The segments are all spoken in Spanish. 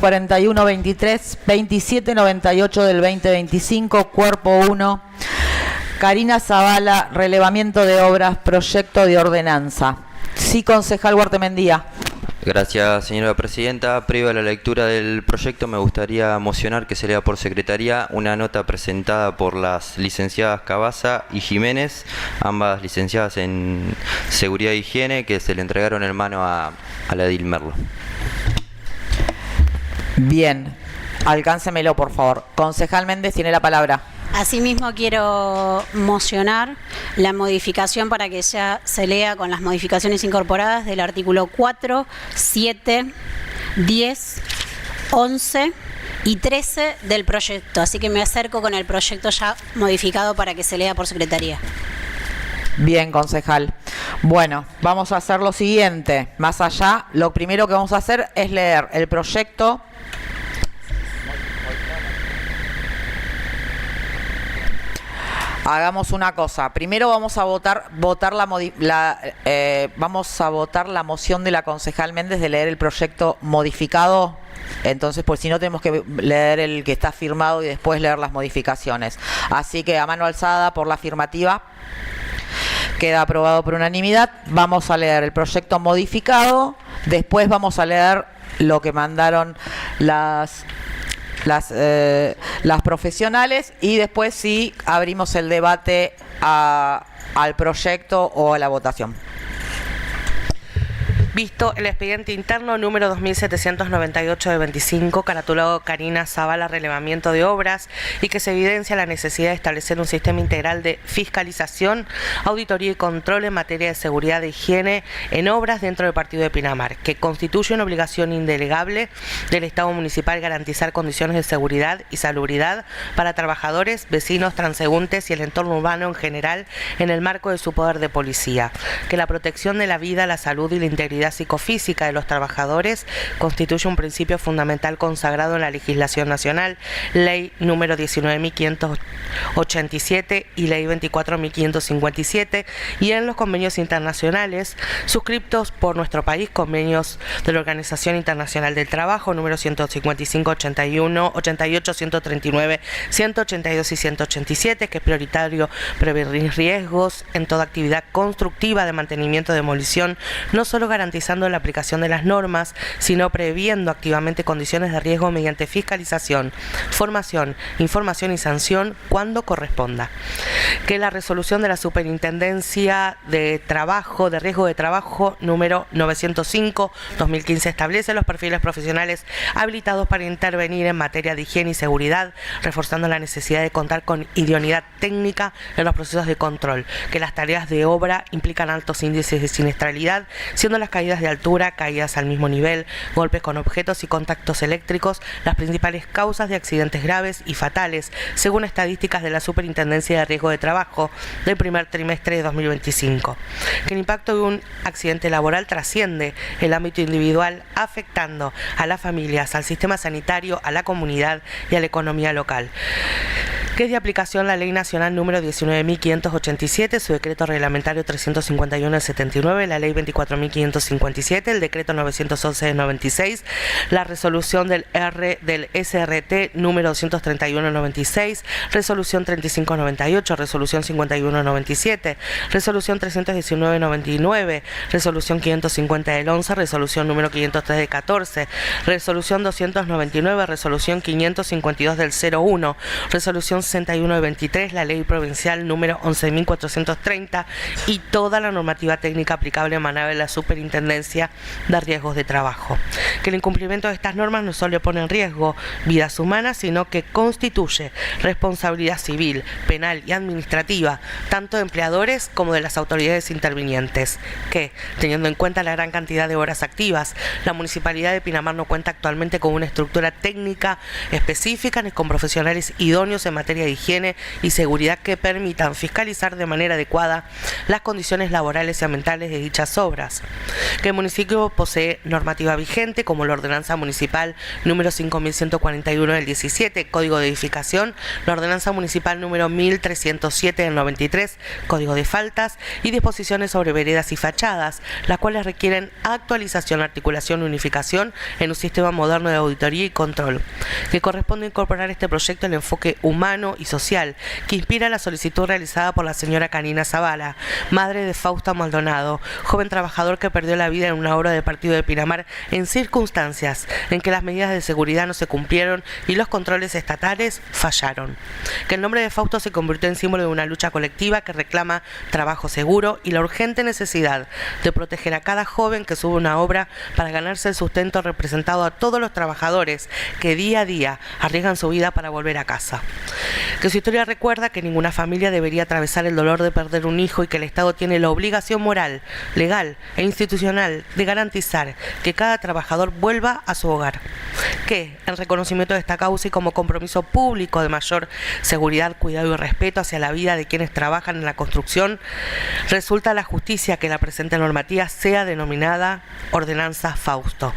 4123 2798 del 2025, cuerpo 1, Karina Zavala, relevamiento de obras, proyecto de ordenanza. Sí, concejal Guartemendía. Gracias, señora presidenta. Previo a la lectura del proyecto, me gustaría mocionar que se lea por secretaría una nota presentada por las licenciadas Cabaza y Jiménez, ambas licenciadas en Seguridad e Higiene, que se le entregaron en mano a la edil Merlo. Bien, alcáncemelo, por favor. Concejal Méndez tiene la palabra. Asimismo, quiero mocionar la modificación para que ya se lea con las modificaciones incorporadas del artículo 4, 7, 10, 11 y 13 del proyecto. Así que me acerco con el proyecto ya modificado para que se lea por secretaría. Bien, concejal. Bueno, vamos a hacer lo siguiente. Más allá, lo primero que vamos a hacer es leer el proyecto. Hagamos una cosa. Primero vamos a votar la moción de la concejal Méndez de leer el proyecto modificado. Entonces, pues si no, tenemos que leer el que está firmado y después leer las modificaciones. Así que a mano alzada por la afirmativa. Queda aprobado por unanimidad. Vamos a leer el proyecto modificado. Después vamos a leer lo que mandaron las profesionales y después sí abrimos el debate al proyecto o a la votación. Visto el expediente interno número 2798 de 25, caratulado Karina Zavala, relevamiento de obras, y que se evidencia la necesidad de establecer un sistema integral de fiscalización, auditoría y control en materia de seguridad e higiene en obras dentro del partido de Pinamar, que constituye una obligación indelegable del Estado municipal garantizar condiciones de seguridad y salubridad para trabajadores, vecinos, transeúntes y el entorno urbano en general en el marco de su poder de policía, que la protección de la vida, la salud y la integridad psicofísica de los trabajadores constituye un principio fundamental consagrado en la legislación nacional, ley número 19.587 y ley 24.557, y en los convenios internacionales suscriptos por nuestro país, convenios de la Organización Internacional del Trabajo número 155, 81, 88, 139, 182 y 187, que es prioritario prevenir riesgos en toda actividad constructiva de mantenimiento, demolición, no solo garantizando la aplicación de las normas, sino previendo activamente condiciones de riesgo mediante fiscalización, formación, información y sanción cuando corresponda. Que la resolución de la Superintendencia de Trabajo, de Riesgo de Trabajo, número 905-2015, establece los perfiles profesionales habilitados para intervenir en materia de higiene y seguridad, reforzando la necesidad de contar con idoneidad técnica en los procesos de control, que las tareas de obra implican altos índices de siniestralidad, siendo las caídas de altura, caídas al mismo nivel, golpes con objetos y contactos eléctricos las principales causas de accidentes graves y fatales, según estadísticas de la Superintendencia de Riesgo de Trabajo del primer trimestre de 2025. Que el impacto de un accidente laboral trasciende el ámbito individual, afectando a las familias, al sistema sanitario, a la comunidad y a la economía local. Que es de aplicación la Ley Nacional número 19.587, su decreto reglamentario 351 del 79, la Ley 24.557, el decreto 911 del 96, la resolución del SRT número 231 del 96, resolución 3598, resolución 5197, resolución 319 del 99, resolución 550 del 11, resolución número 503 del 14, resolución 299, resolución 552 del 01, resolución 61 de 23, la ley provincial número 11.430 y toda la normativa técnica aplicable emanada de la Superintendencia de Riesgos de Trabajo. Que el incumplimiento de estas normas no solo pone en riesgo vidas humanas, sino que constituye responsabilidad civil, penal y administrativa, tanto de empleadores como de las autoridades intervinientes. Que, teniendo en cuenta la gran cantidad de horas activas, la Municipalidad de Pinamar no cuenta actualmente con una estructura técnica específica ni con profesionales idóneos en materia materia de higiene y seguridad que permitan fiscalizar de manera adecuada las condiciones laborales y ambientales de dichas obras. Que el municipio posee normativa vigente como la Ordenanza Municipal número 5141 del 17, Código de Edificación, la Ordenanza Municipal número 1307 del 93, Código de Faltas, y disposiciones sobre veredas y fachadas, las cuales requieren actualización, articulación y unificación en un sistema moderno de auditoría y control. Que corresponde incorporar este proyecto el enfoque humano y social que inspira la solicitud realizada por la señora Karina Zavala, madre de Fausto Maldonado, joven trabajador que perdió la vida en una obra de partido de Pinamar en circunstancias en que las medidas de seguridad no se cumplieron y los controles estatales fallaron. Que el nombre de Fausto se convirtió en símbolo de una lucha colectiva que reclama trabajo seguro y la urgente necesidad de proteger a cada joven que sube una obra para ganarse el sustento representado a todos los trabajadores que día a día arriesgan su vida para volver a casa. Que su historia recuerda que ninguna familia debería atravesar el dolor de perder un hijo y que el Estado tiene la obligación moral, legal e institucional de garantizar que cada trabajador vuelva a su hogar. Que, en reconocimiento de esta causa y como compromiso público de mayor seguridad, cuidado y respeto hacia la vida de quienes trabajan en la construcción, resulta la justicia que la presente normativa sea denominada Ordenanza Fausto.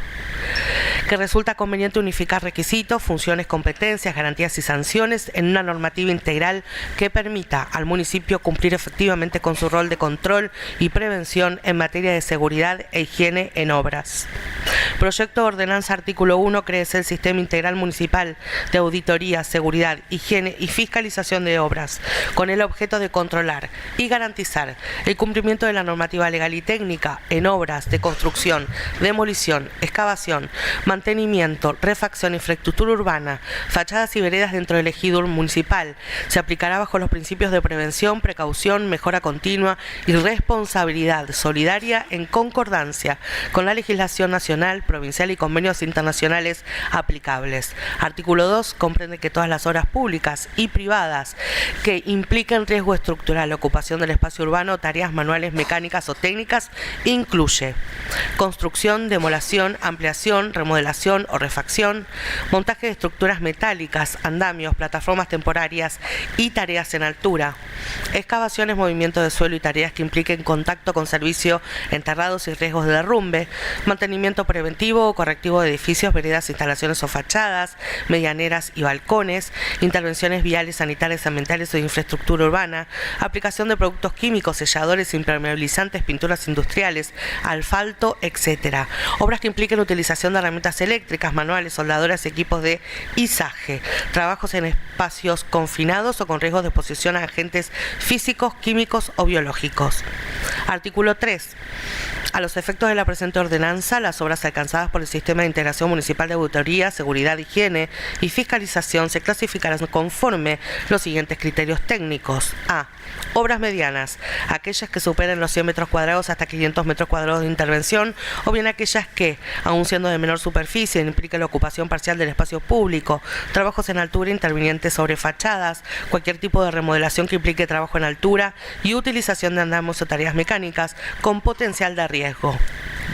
Que resulta conveniente unificar requisitos, funciones, competencias, garantías y sanciones en una normativa integral que permita al municipio cumplir efectivamente con su rol de control y prevención en materia de seguridad e higiene en obras. Proyecto de Ordenanza Artículo 1 crea el Sistema Integral Municipal de Auditoría, Seguridad, Higiene y Fiscalización de Obras, con el objeto de controlar y garantizar el cumplimiento de la normativa legal y técnica en obras de construcción, demolición, excavación, mantenimiento, refacción, infraestructura urbana, fachadas y veredas dentro del ejido municipal. Se aplicará bajo los principios de prevención, precaución, mejora continua y responsabilidad solidaria en concordancia con la legislación nacional, provincial y convenios internacionales aplicables. Artículo 2 comprende que todas las obras públicas y privadas que impliquen riesgo estructural, ocupación del espacio urbano, tareas manuales, mecánicas o técnicas, incluye construcción, demolición, ampliación, remodelación o refacción, montaje de estructuras metálicas, andamios, plataformas temporarias y tareas en altura, excavaciones, movimiento de suelo y tareas que impliquen contacto con servicio, enterrados y riesgos de derrumbe, mantenimiento preventivo o correctivo de edificios, veredas, instalaciones o fachadas, medianeras y balcones, intervenciones viales, sanitarias, ambientales o de infraestructura urbana, aplicación de productos químicos, selladores, impermeabilizantes, pinturas industriales, asfalto, etc. Obras que impliquen utilización de herramientas eléctricas, manuales, soldadoras y equipos de izaje, trabajos en espacios confinados o con riesgos de exposición a agentes físicos, químicos o biológicos. Artículo 3. A los efectos de la presente ordenanza, las obras alcanzadas por el Sistema de Integración Municipal de Auditoría, Seguridad, Higiene y Fiscalización se clasificarán conforme los siguientes criterios técnicos. A. Obras medianas, aquellas que superen los 100 metros cuadrados hasta 500 metros cuadrados de intervención, o bien aquellas que, aun siendo de menor superficie, impliquen la ocupación parcial del espacio público, trabajos en altura intervinientes sobre fachadas, cualquier tipo de remodelación que implique trabajo en altura y utilización de andamios o tareas mecánicas con potencial de riesgo.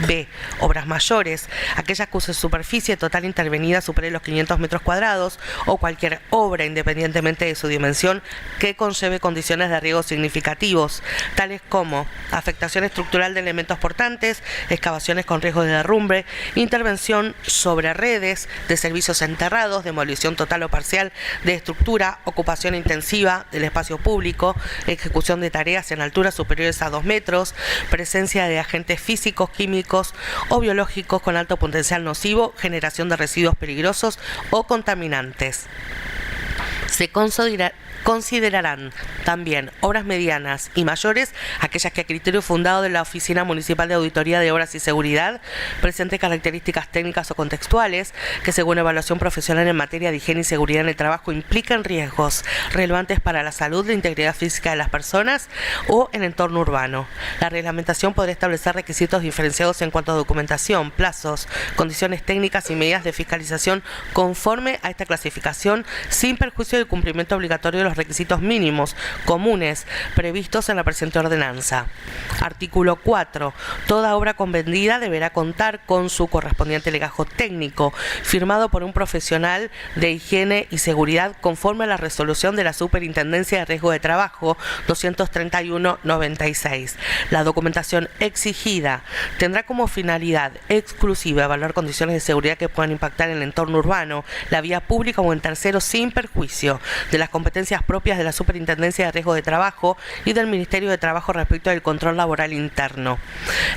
B. Obras mayores, aquellas cuya superficie total intervenida supere los 500 metros cuadrados o cualquier obra, independientemente de su dimensión, que conlleve condiciones de riesgo significativos, tales como afectación estructural de elementos portantes, excavaciones con riesgo de derrumbe, intervención sobre redes de servicios enterrados, demolición total o parcial de estructura, ocupación intensiva del espacio público, ejecución de tareas en alturas superiores a 2 metros, presencia de agentes físicos, químicos o biológicos con alto potencial nocivo, generación de residuos peligrosos o contaminantes. Se considerarán también obras medianas y mayores aquellas que a criterio fundado de la Oficina Municipal de Auditoría de Obras y Seguridad presenten características técnicas o contextuales que según evaluación profesional en materia de higiene y seguridad en el trabajo implican riesgos relevantes para la salud, la integridad física de las personas o en entorno urbano. La reglamentación podrá establecer requisitos diferenciados en cuanto a documentación, plazos, condiciones técnicas y medidas de fiscalización conforme a esta clasificación sin perjuicio del cumplimiento obligatorio de los requisitos mínimos comunes previstos en la presente ordenanza. Artículo 4. Toda obra convenida deberá contar con su correspondiente legajo técnico, firmado por un profesional de higiene y seguridad conforme a la resolución de la Superintendencia de Riesgo de Trabajo 231/96. La documentación exigida tendrá como finalidad exclusiva evaluar condiciones de seguridad que puedan impactar en el entorno urbano, la vía pública o en terceros sin perjuicio de las competencias propias de la Superintendencia de Riesgo de Trabajo y del Ministerio de Trabajo respecto del control laboral interno.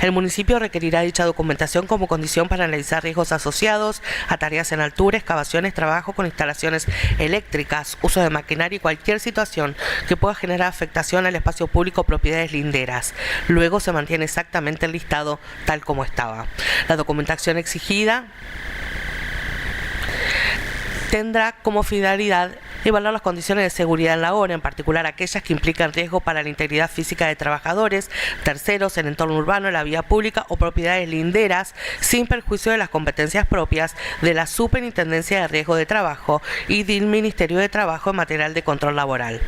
El municipio requerirá dicha documentación como condición para analizar riesgos asociados a tareas en altura, excavaciones, trabajo con instalaciones eléctricas, uso de maquinaria y cualquier situación que pueda generar afectación al espacio público o propiedades linderas. Luego se mantiene exactamente el listado tal como estaba. La documentación exigida tendrá como finalidad evaluar las condiciones de seguridad en la obra, en particular aquellas que implican riesgo para la integridad física de trabajadores, terceros, el entorno urbano, la vía pública o propiedades linderas, sin perjuicio de las competencias propias de la Superintendencia de Riesgo de Trabajo y del Ministerio de Trabajo en materia de control laboral.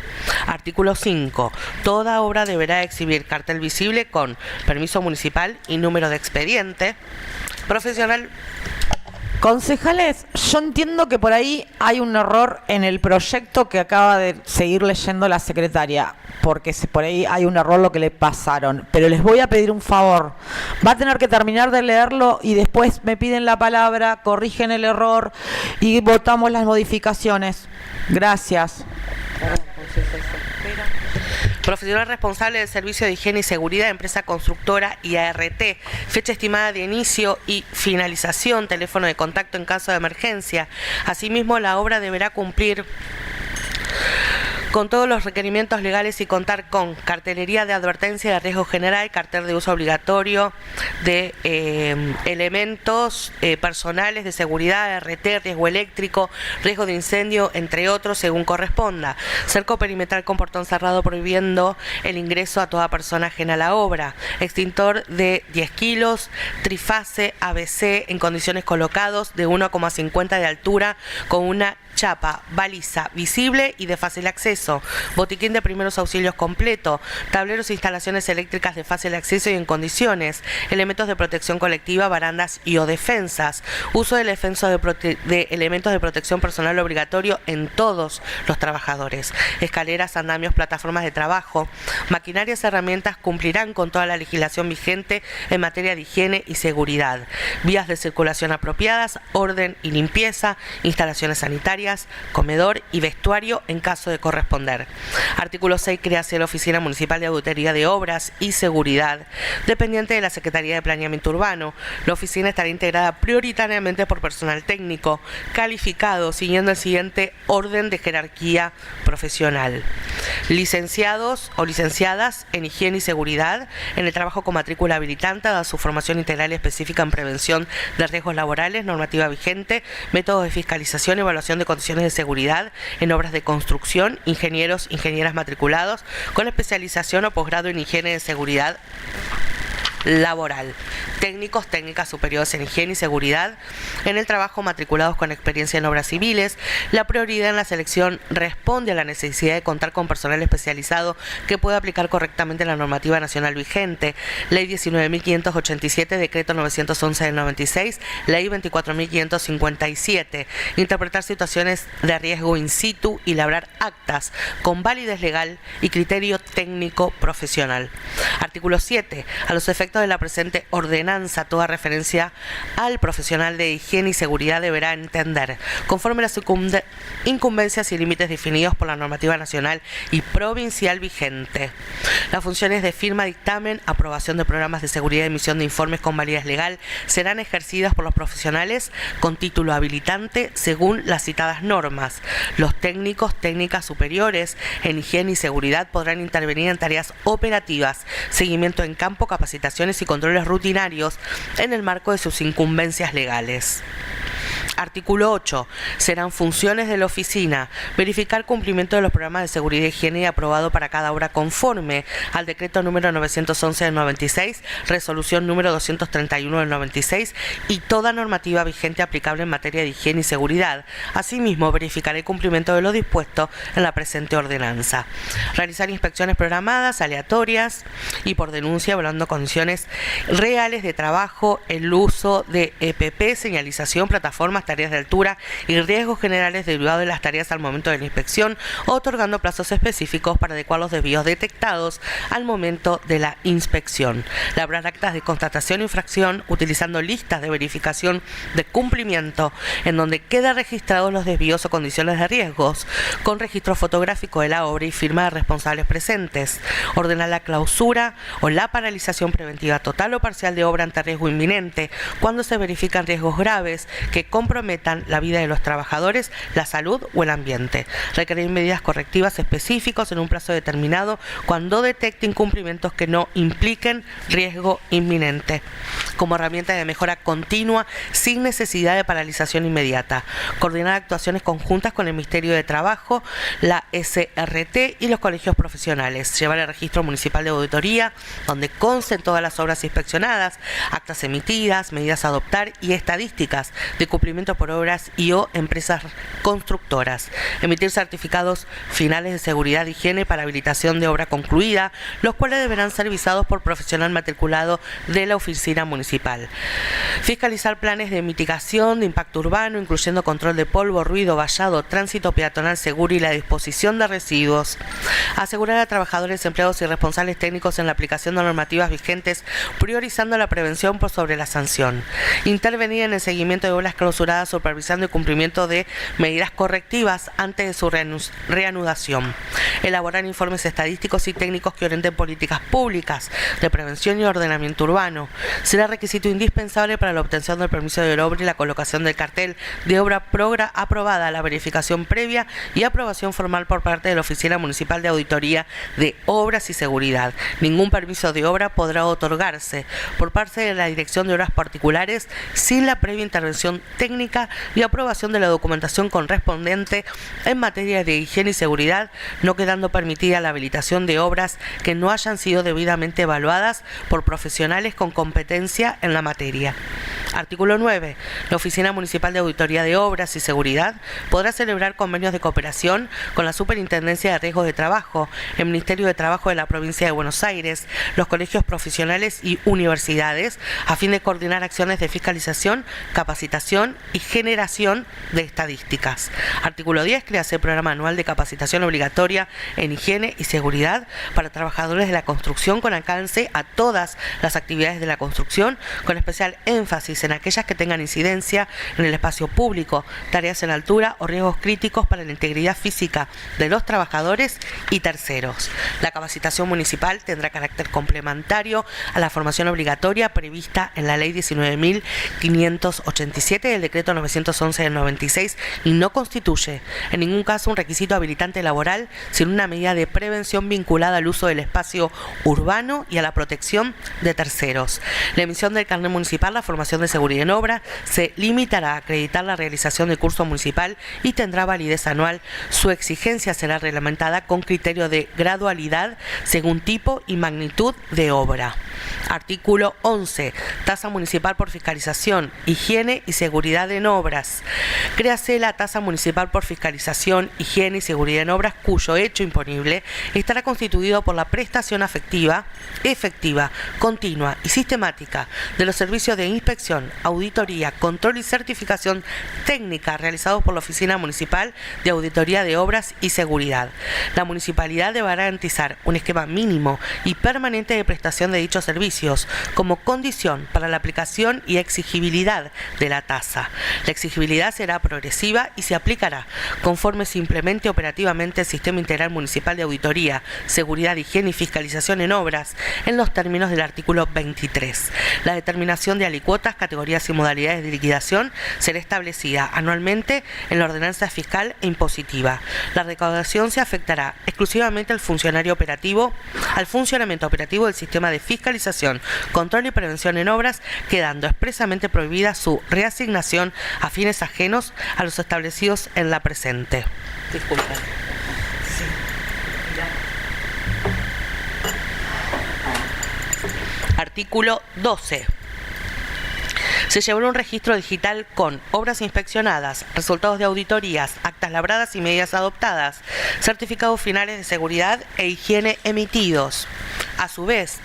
Artículo 5. Toda obra deberá exhibir cartel visible con permiso municipal y número de expediente profesional. Concejales, yo entiendo que por ahí hay un error en el proyecto que acaba de seguir leyendo la secretaria, porque por ahí hay un error lo que le pasaron, pero les voy a pedir un favor. Va a tener que terminar de leerlo y después me piden la palabra, corrigen el error y votamos las modificaciones. Gracias. Profesional responsable del servicio de higiene y seguridad, empresa constructora y ART. Fecha estimada de inicio y finalización, teléfono de contacto en caso de emergencia. Asimismo, la obra deberá cumplir con todos los requerimientos legales y contar con cartelería de advertencia de riesgo general, cartel de uso obligatorio de elementos personales de seguridad, RT, riesgo eléctrico, riesgo de incendio, entre otros, según corresponda. Cerco perimetral con portón cerrado prohibiendo el ingreso a toda persona ajena a la obra. Extintor de 10 kilos, trifase, ABC, en condiciones colocados de 1,50 de altura, con una chapa, baliza visible y de fácil acceso, botiquín de primeros auxilios completo, tableros e instalaciones eléctricas de fácil acceso y en condiciones, elementos de protección colectiva, barandas y o defensas, uso del defenso de elementos de protección personal obligatorio en todos los trabajadores, escaleras, andamios, plataformas de trabajo, maquinarias, herramientas cumplirán con toda la legislación vigente en materia de higiene y seguridad, vías de circulación apropiadas, orden y limpieza, instalaciones sanitarias, comedor y vestuario en caso de corresponder. Artículo 6. Creación de la Oficina Municipal de Auditoría de Obras y Seguridad, dependiente de la Secretaría de Planeamiento Urbano. La oficina estará integrada prioritariamente por personal técnico calificado, siguiendo el siguiente orden de jerarquía profesional. Licenciados o licenciadas en higiene y seguridad, en el trabajo con matrícula habilitante, dada su formación integral y específica en prevención de riesgos laborales, normativa vigente, métodos de fiscalización y evaluación de condiciones de seguridad en obras de construcción, ingenieros, ingenieras matriculados con especialización o posgrado en higiene de seguridad laboral, técnicos, técnicas superiores en higiene y seguridad en el trabajo matriculados con experiencia en obras civiles. La prioridad en la selección responde a la necesidad de contar con personal especializado que pueda aplicar correctamente la normativa nacional vigente, Ley 19.587, Decreto 911 del 96, Ley 24.557, interpretar situaciones de riesgo in situ y labrar actas con validez legal y criterio técnico profesional. Artículo 7. A los efectos de la presente ordenanza, toda referencia al profesional de higiene y seguridad deberá entender, conforme a las incumbencias y límites definidos por la normativa nacional y provincial vigente, las funciones de firma, dictamen, aprobación de programas de seguridad y emisión de informes con validez legal serán ejercidas por los profesionales con título habilitante según las citadas normas. Los técnicos, técnicas superiores en higiene y seguridad podrán intervenir en tareas operativas, seguimiento en campo, capacitaciones y controles rutinarios en el marco de sus incumbencias legales. Artículo 8. Serán funciones de la oficina verificar cumplimiento de los programas de seguridad y higiene aprobado para cada obra conforme al decreto número 911 del 96, resolución número 231 del 96 y toda normativa vigente aplicable en materia de higiene y seguridad. Asimismo, verificar el cumplimiento de lo dispuesto en la presente ordenanza. Realizar inspecciones programadas, aleatorias y por denuncia, evaluando condiciones reales de trabajo, el uso de EPP, señalización, plataformas, tareas de altura y riesgos generales derivados de las tareas al momento de la inspección, otorgando plazos específicos para adecuar los desvíos detectados al momento de la inspección. Elaborar actas de constatación e infracción utilizando listas de verificación de cumplimiento en donde quedan registrados los desvíos o condiciones de riesgos, con registro fotográfico de la obra y firma de responsables presentes. Ordenar la clausura o la paralización preventiva total o parcial de obra ante riesgo inminente cuando se verifican riesgos graves que comprometan la vida de los trabajadores, la salud o el ambiente. Requerir medidas correctivas específicas en un plazo determinado cuando detecte incumplimientos que no impliquen riesgo inminente, como herramienta de mejora continua sin necesidad de paralización inmediata. Coordinar actuaciones conjuntas con el Ministerio de Trabajo, la SRT y los colegios profesionales. Llevar el registro municipal de auditoría, donde consten todas las obras inspeccionadas, actas emitidas, medidas a adoptar y estadísticas de cumplimiento por obras y o empresas constructoras. Emitir certificados finales de seguridad e higiene para habilitación de obra concluida, los cuales deberán ser visados por profesional matriculado de la oficina municipal. Fiscalizar planes de mitigación de impacto urbano, incluyendo control de polvo, ruido, vallado, tránsito peatonal seguro y la disposición de residuos. Asegurar a trabajadores, empleados y responsables técnicos en la aplicación de normativas vigentes, priorizando la prevención por sobre la sanción. Intervenir en el seguimiento de obras clausuradas, supervisando el cumplimiento de medidas correctivas antes de su reanudación. Elaborar informes estadísticos y técnicos que orienten políticas públicas de prevención y ordenamiento urbano. Será requisito indispensable para la obtención del permiso de obra y la colocación del cartel de obra aprobada, la verificación previa y aprobación formal por parte de la Oficina Municipal de Auditoría de Obras y Seguridad. Ningún permiso de obra podrá otorgarse por parte de la Dirección de Obras Particulares sin la previa intervención técnica y aprobación de la documentación correspondiente en materia de higiene y seguridad, no quedando permitida la habilitación de obras que no hayan sido debidamente evaluadas por profesionales con competencia en la materia. Artículo 9. La Oficina Municipal de Auditoría de Obras y Seguridad podrá celebrar convenios de cooperación con la Superintendencia de Riesgos de Trabajo, el Ministerio de Trabajo de la Provincia de Buenos Aires, los colegios profesionales y universidades, a fin de coordinar acciones de fiscalización, capacitación y generación de estadísticas. Artículo 10. Crearse el programa anual de capacitación obligatoria en higiene y seguridad para trabajadores de la construcción con alcance a todas las actividades de la construcción, con especial énfasis en aquellas que tengan incidencia en el espacio público, tareas en altura o riesgos críticos para la integridad física de los trabajadores y terceros. La capacitación municipal tendrá carácter complementario a la formación obligatoria prevista en la Ley 19.587 del Decreto 911 del 96 y no constituye en ningún caso un requisito habilitante laboral, sino una medida de prevención vinculada al uso del espacio urbano y a la protección de terceros. La emisión del carnet municipal, la formación de seguridad en obra, se limitará a acreditar la realización del curso municipal y tendrá validez anual. Su exigencia será reglamentada con criterio de gradualidad según tipo y magnitud de obra. Artículo 11. Tasa municipal por fiscalización, higiene y seguridad en obras. Créase la tasa municipal por fiscalización, higiene y seguridad en obras, cuyo hecho imponible estará constituido por la prestación efectiva, continua y sistemática de los servicios de inspección, auditoría, control y certificación técnica realizados por la Oficina Municipal de Auditoría de Obras y Seguridad. La municipalidad deberá garantizar un esquema mínimo y permanente de prestación de dichos servicios como condición para la aplicación y exigibilidad de la tasa. La exigibilidad será progresiva y se aplicará conforme se implemente operativamente el Sistema Integral Municipal de Auditoría, Seguridad, Higiene y Fiscalización en Obras en los términos del artículo 23. La determinación de alicuotas, categorías y modalidades de liquidación será establecida anualmente en la ordenanza fiscal e impositiva. La recaudación se afectará exclusivamente al funcionamiento operativo del sistema de fiscalización fiscalización, control y prevención en obras, quedando expresamente prohibida su reasignación a fines ajenos a los establecidos en la presente. Disculpen. Artículo 12. Se llevará un registro digital con obras inspeccionadas, resultados de auditorías, actas labradas y medidas adoptadas, certificados finales de seguridad e higiene emitidos. A su vez,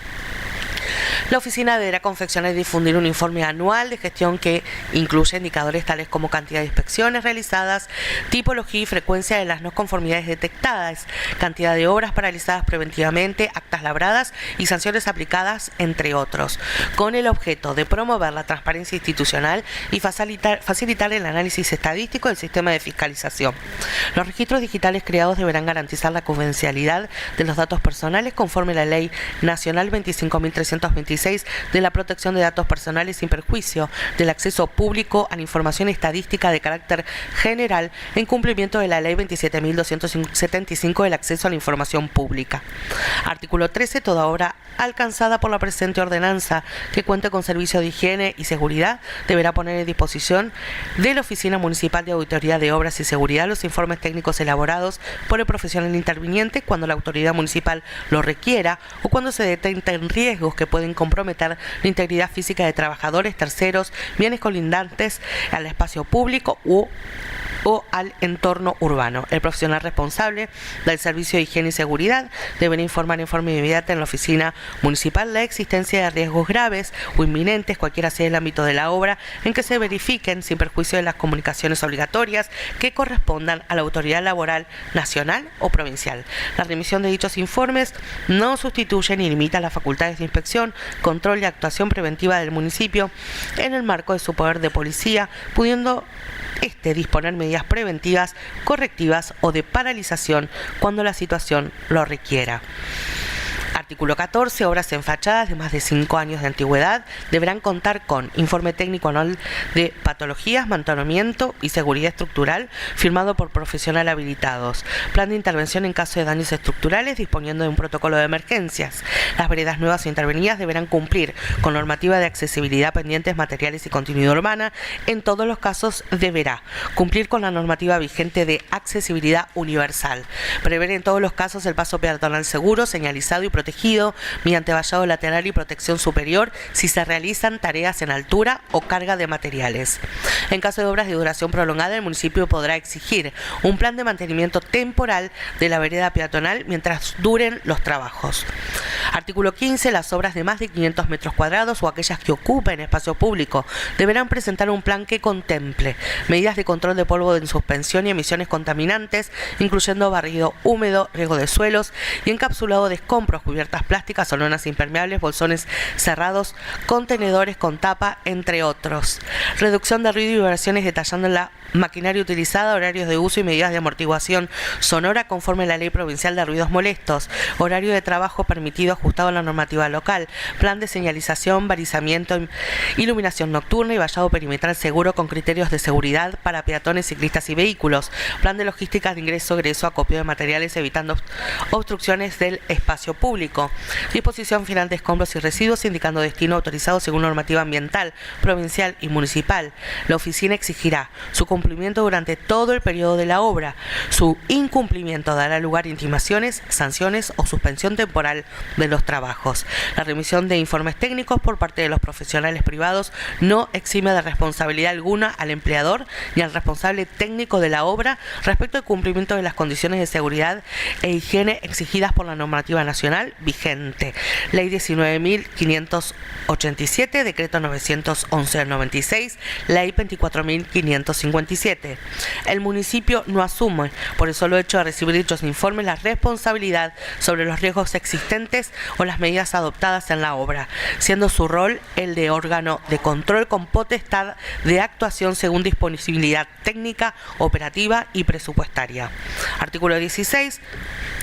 la oficina deberá confeccionar y difundir un informe anual de gestión que incluye indicadores tales como cantidad de inspecciones realizadas, tipología y frecuencia de las no conformidades detectadas, cantidad de obras paralizadas preventivamente, actas labradas y sanciones aplicadas, entre otros, con el objeto de promover la transparencia institucional y facilitar el análisis estadístico del sistema de fiscalización. Los registros digitales creados deberán garantizar la confidencialidad de los datos personales conforme a la Ley Nacional 25.326 de la protección de datos personales sin perjuicio del acceso público a la información estadística de carácter general en cumplimiento de la Ley 27.275 del acceso a la información pública. Artículo 13. Toda obra alcanzada por la presente ordenanza que cuente con servicio de higiene y seguridad deberá poner a disposición de la Oficina Municipal de Auditoría de Obras y Seguridad los informes técnicos elaborados por el profesional interviniente cuando la autoridad municipal lo requiera o cuando se detecten riesgos que pueden comprometer la integridad física de trabajadores, terceros, bienes colindantes al espacio público o al entorno urbano. El profesional responsable del servicio de higiene y seguridad deberá informar en forma inmediata en la oficina municipal la existencia de riesgos graves o inminentes, cualquiera sea el ámbito de la obra, en que se verifiquen sin perjuicio de las comunicaciones obligatorias que correspondan a la autoridad laboral nacional o provincial. La remisión de dichos informes no sustituye ni limita las facultades de inspección, control y actuación preventiva del municipio en el marco de su poder de policía, pudiendo disponer medidas preventivas, correctivas o de paralización cuando la situación lo requiera. Artículo 14. Obras en fachadas de más de 5 años de antigüedad deberán contar con informe técnico anual de patologías, mantenimiento y seguridad estructural firmado por profesionales habilitados. Plan de intervención en caso de daños estructurales disponiendo de un protocolo de emergencias. Las veredas nuevas o intervenidas deberán cumplir con normativa de accesibilidad, pendientes, materiales y continuidad urbana. En todos los casos deberá cumplir con la normativa vigente de accesibilidad universal. Prever en todos los casos el paso peatonal seguro, señalizado y protegido mediante vallado lateral y protección superior si se realizan tareas en altura o carga de materiales. En caso de obras de duración prolongada, el municipio podrá exigir un plan de mantenimiento temporal de la vereda peatonal mientras duren los trabajos. Artículo 15. Las obras de más de 500 metros cuadrados o aquellas que ocupen espacio público deberán presentar un plan que contemple medidas de control de polvo en suspensión y emisiones contaminantes, incluyendo barrido húmedo, riego de suelos y encapsulado de escombros, cubiertas plásticas o lonas impermeables, bolsones cerrados, contenedores con tapa, entre otros. Reducción de ruido y vibraciones detallando la maquinaria utilizada, horarios de uso y medidas de amortiguación sonora conforme a la Ley Provincial de Ruidos Molestos, horario de trabajo permitido ajustado a la normativa local, plan de señalización, balizamiento, iluminación nocturna y vallado perimetral seguro con criterios de seguridad para peatones, ciclistas y vehículos, plan de logística de ingreso-egreso, acopio de materiales evitando obstrucciones del espacio público, disposición final de escombros y residuos indicando destino autorizado según normativa ambiental, provincial y municipal. La oficina exigirá su cumplimiento durante todo el periodo de la obra. Su incumplimiento dará lugar a intimaciones, sanciones o suspensión temporal de los trabajos. La remisión de informes técnicos por parte de los profesionales privados no exime de responsabilidad alguna al empleador ni al responsable técnico de la obra respecto al cumplimiento de las condiciones de seguridad e higiene exigidas por la normativa nacional vigente. Ley 19.587, Decreto 911 del 96, Ley 24.557. El municipio no asume, por el solo hecho de recibir dichos informes, la responsabilidad sobre los riesgos existentes o las medidas adoptadas en la obra, siendo su rol el de órgano de control con potestad de actuación según disponibilidad técnica, operativa y presupuestaria. Artículo 16.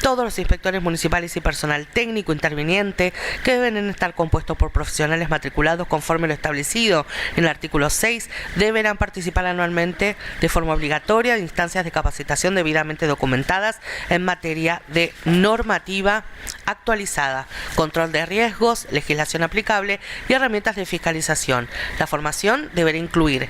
Todos los inspectores municipales y personal técnico interviniente que deben estar compuestos por profesionales matriculados conforme lo establecido en el artículo 6, deberán participar anualmente de forma obligatoria de instancias de capacitación debidamente documentadas en materia de normativa actualizada, control de riesgos, legislación aplicable y herramientas de fiscalización. La formación deberá incluir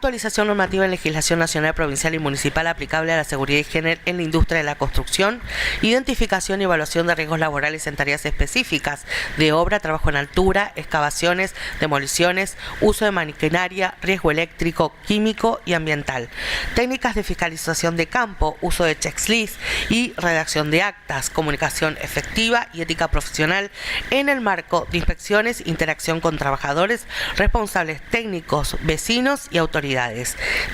actualización normativa en legislación nacional, provincial y municipal aplicable a la seguridad y higiene en la industria de la construcción, identificación y evaluación de riesgos laborales en tareas específicas de obra, trabajo en altura, excavaciones, demoliciones, uso de maquinaria, riesgo eléctrico, químico y ambiental, técnicas de fiscalización de campo, uso de checklists y redacción de actas, comunicación efectiva y ética profesional en el marco de inspecciones, interacción con trabajadores, responsables técnicos, vecinos y autoridades.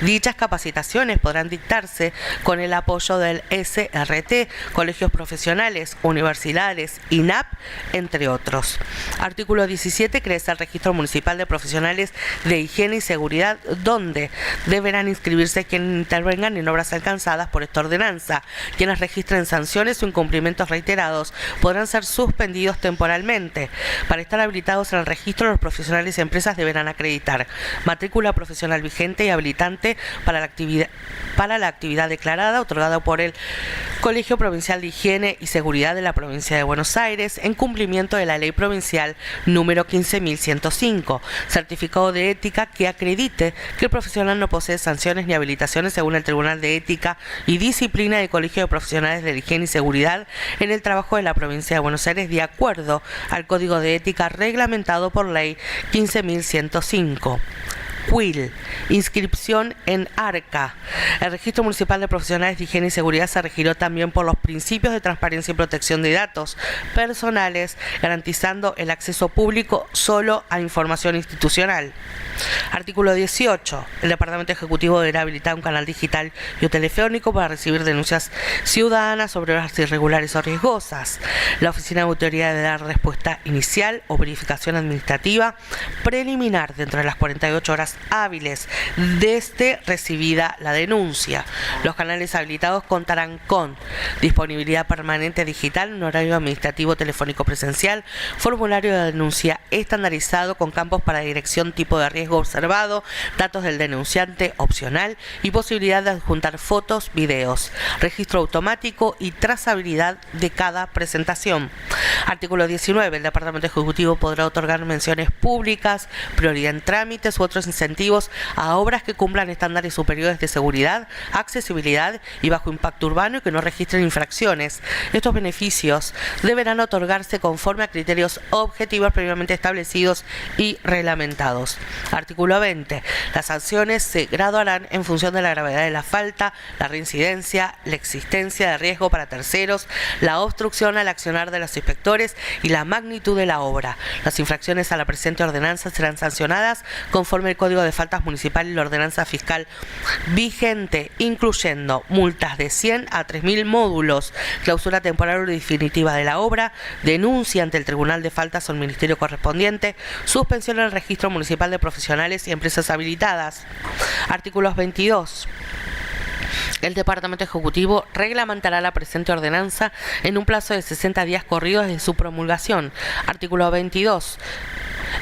Dichas capacitaciones podrán dictarse con el apoyo del SRT, colegios profesionales, universidades, INAP, entre otros. Artículo 17. Crea el Registro Municipal de Profesionales de Higiene y Seguridad, donde deberán inscribirse quienes intervengan en obras alcanzadas por esta ordenanza. Quienes registren sanciones o incumplimientos reiterados podrán ser suspendidos temporalmente. Para estar habilitados en el registro, los profesionales y empresas deberán acreditar matrícula profesional vigente y habilitante para la actividad declarada, otorgada por el Colegio Provincial de Higiene y Seguridad de la Provincia de Buenos Aires, en cumplimiento de la Ley Provincial número 15.105, certificado de ética que acredite que el profesional no posee sanciones ni habilitaciones según el Tribunal de Ética y Disciplina del Colegio de Profesionales de Higiene y Seguridad en el trabajo de la Provincia de Buenos Aires, de acuerdo al Código de Ética reglamentado por Ley 15.105. CUIL, inscripción en ARCA. El Registro Municipal de Profesionales de Higiene y Seguridad se regirá también por los principios de transparencia y protección de datos personales, garantizando el acceso público solo a información institucional. Artículo 18. El Departamento Ejecutivo deberá habilitar un canal digital y o telefónico para recibir denuncias ciudadanas sobre obras irregulares o riesgosas. La Oficina de Auditoría debe dar respuesta inicial o verificación administrativa preliminar dentro de las 48 horas hábiles desde recibida la denuncia. Los canales habilitados contarán con disponibilidad permanente digital, un horario administrativo telefónico presencial, formulario de denuncia estandarizado con campos para dirección, tipo de riesgo observado, datos del denunciante opcional y posibilidad de adjuntar fotos, videos, registro automático y trazabilidad de cada presentación. Artículo 19. El Departamento Ejecutivo podrá otorgar menciones públicas, prioridad en trámites u otros incentivos a obras que cumplan estándares superiores de seguridad, accesibilidad y bajo impacto urbano y que no registren infracciones. Estos beneficios deberán otorgarse conforme a criterios objetivos previamente establecidos y reglamentados. Artículo 20. Las sanciones se graduarán en función de la gravedad de la falta, la reincidencia, la existencia de riesgo para terceros, la obstrucción al accionar de los inspectores y la magnitud de la obra. Las infracciones a la presente ordenanza serán sancionadas conforme al Código de Faltas Municipal y la ordenanza fiscal vigente, incluyendo multas de 100 a 3.000 módulos, clausura temporal o definitiva de la obra, denuncia ante el Tribunal de Faltas o el Ministerio correspondiente, suspensión en el Registro Municipal de Profesionales y Empresas habilitadas. Artículos 22. El Departamento Ejecutivo reglamentará la presente ordenanza en un plazo de 60 días corridos desde su promulgación. Artículo 22.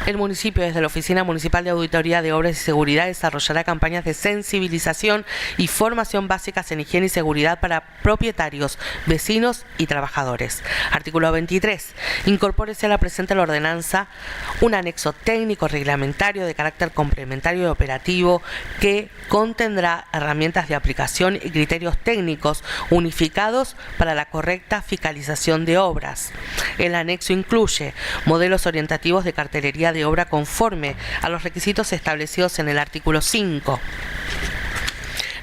El municipio, desde la Oficina Municipal de Auditoría de Obras y Seguridad, desarrollará campañas de sensibilización y formación básicas en higiene y seguridad para propietarios, vecinos y trabajadores. Artículo 23. Incorpórese a la presente ordenanza un anexo técnico reglamentario de carácter complementario y operativo que contendrá herramientas de aplicación y criterios técnicos unificados para la correcta fiscalización de obras. El anexo incluye modelos orientativos de cartelería de obra conforme a los requisitos establecidos en el artículo 5.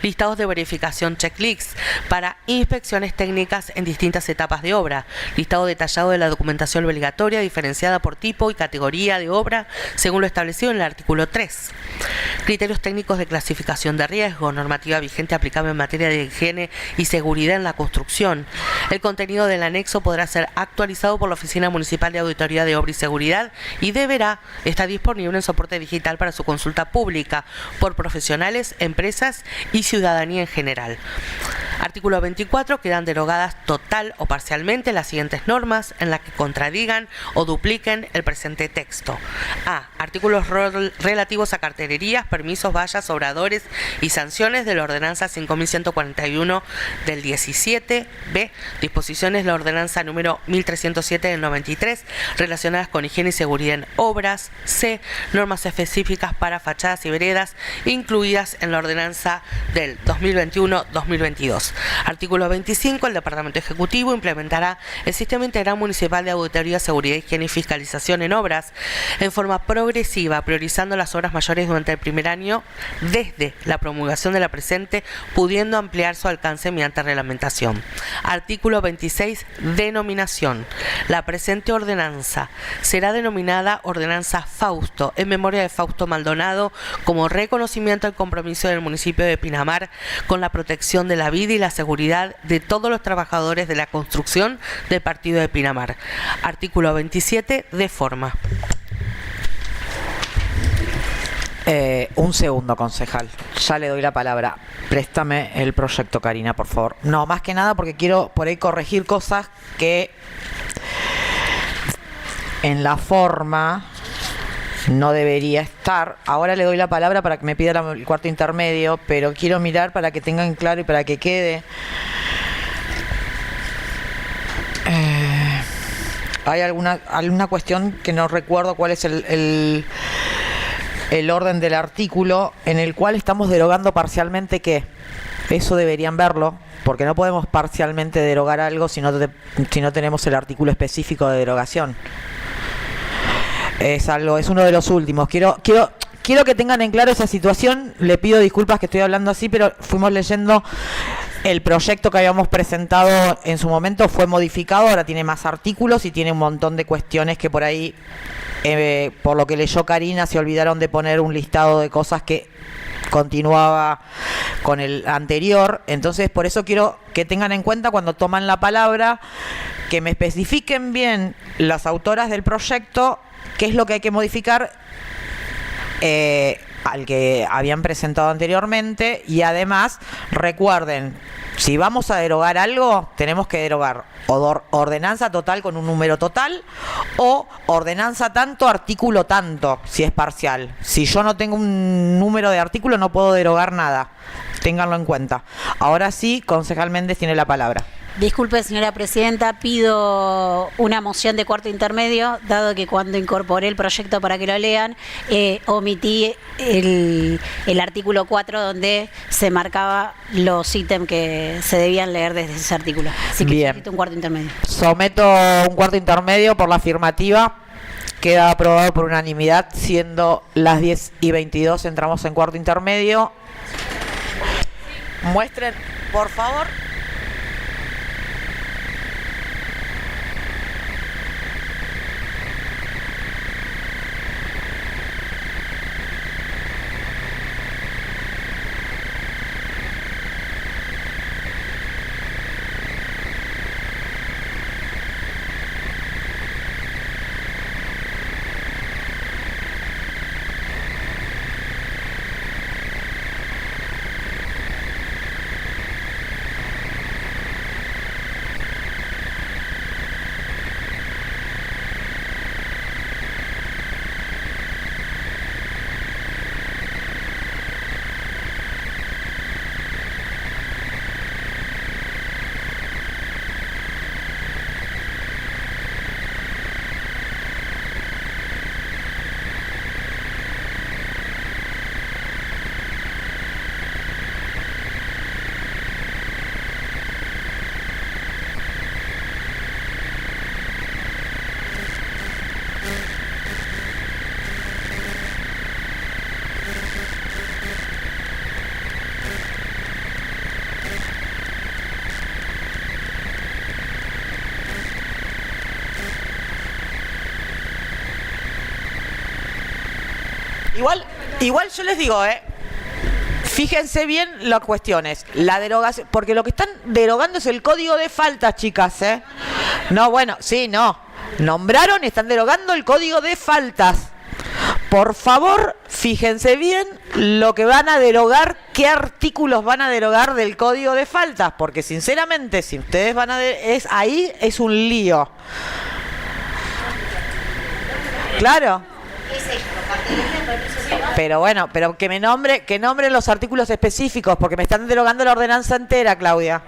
Listados de verificación checklists para inspecciones técnicas en distintas etapas de obra. Listado detallado de la documentación obligatoria diferenciada por tipo y categoría de obra según lo establecido en el artículo 3. Criterios técnicos de clasificación de riesgo, normativa vigente aplicable en materia de higiene y seguridad en la construcción. El contenido del anexo podrá ser actualizado por la Oficina Municipal de Auditoría de Obra y Seguridad y deberá estar disponible en soporte digital para su consulta pública por profesionales, empresas y ciudadanía en general. Artículo 24. Quedan derogadas total o parcialmente las siguientes normas en las que contradigan o dupliquen el presente texto. A. Artículos relativos a cartelerías, permisos, vallas, obradores y sanciones de la Ordenanza 5141 del 17. B. Disposiciones de la Ordenanza número 1307 del 93 relacionadas con higiene y seguridad en obras. C. Normas específicas para fachadas y veredas incluidas en la Ordenanza del 2021-2022. Artículo 25. El Departamento Ejecutivo implementará el Sistema Integral Municipal de Auditoría, Seguridad, Higiene y Fiscalización en Obras en forma progresiva, priorizando las obras mayores durante el primer año desde la promulgación de la presente, pudiendo ampliar su alcance mediante reglamentación. Artículo 26. Denominación. La presente ordenanza será denominada Ordenanza Fausto, en memoria de Fausto Maldonado, como reconocimiento al compromiso del municipio de Pinamar con la protección de la vida y la seguridad de todos los trabajadores de la construcción del partido de Pinamar. Artículo 27. De forma. Un segundo, concejal. Ya le doy la palabra. Préstame el proyecto, Karina, por favor. No, más que nada porque quiero por ahí corregir cosas que en la forma no debería estar. Ahora le doy la palabra para que me pida el cuarto intermedio, pero quiero mirar para que tengan claro y para que quede. Hay alguna cuestión que no recuerdo cuál es el orden del artículo en el cual estamos derogando parcialmente qué. Eso deberían verlo, porque no podemos parcialmente derogar algo si no tenemos el artículo específico de derogación. Es uno de los últimos. Quiero que tengan en claro esa situación. Le pido disculpas que estoy hablando así, pero fuimos leyendo el proyecto que habíamos presentado en su momento, fue modificado, ahora tiene más artículos y tiene un montón de cuestiones que por ahí, por lo que leyó Karina, se olvidaron de poner un listado de cosas que continuaba con el anterior. Entonces, por eso quiero que tengan en cuenta cuando toman la palabra, que me especifiquen bien las autoras del proyecto qué es lo que hay que modificar al que habían presentado anteriormente. Y además, recuerden, si vamos a derogar algo, tenemos que derogar ordenanza total con un número total o ordenanza tanto, artículo tanto, si es parcial. Si yo no tengo un número de artículo, no puedo derogar nada. Ténganlo en cuenta. Ahora sí, concejal Méndez tiene la palabra. Disculpe, señora presidenta, pido una moción de cuarto intermedio, dado que cuando incorporé el proyecto para que lo lean, omití el artículo 4 donde se marcaba los ítems que se debían leer desde ese artículo. Así que solicito un cuarto intermedio. Someto un cuarto intermedio por la afirmativa. Queda aprobado por unanimidad, siendo las 10:22, entramos en cuarto intermedio. Muestren, por favor. Igual yo les digo, fíjense bien las cuestiones, la derogación, porque lo que están derogando es el código de faltas, chicas, No, bueno, sí, no. Nombraron y están derogando el código de faltas. por favor, fíjense bien lo que van a derogar, qué artículos van a derogar del Código de Faltas, porque sinceramente, si ustedes van a... ahí es un lío. Claro. Pero bueno, pero que nombren los artículos específicos, porque me están derogando la ordenanza entera, Claudia.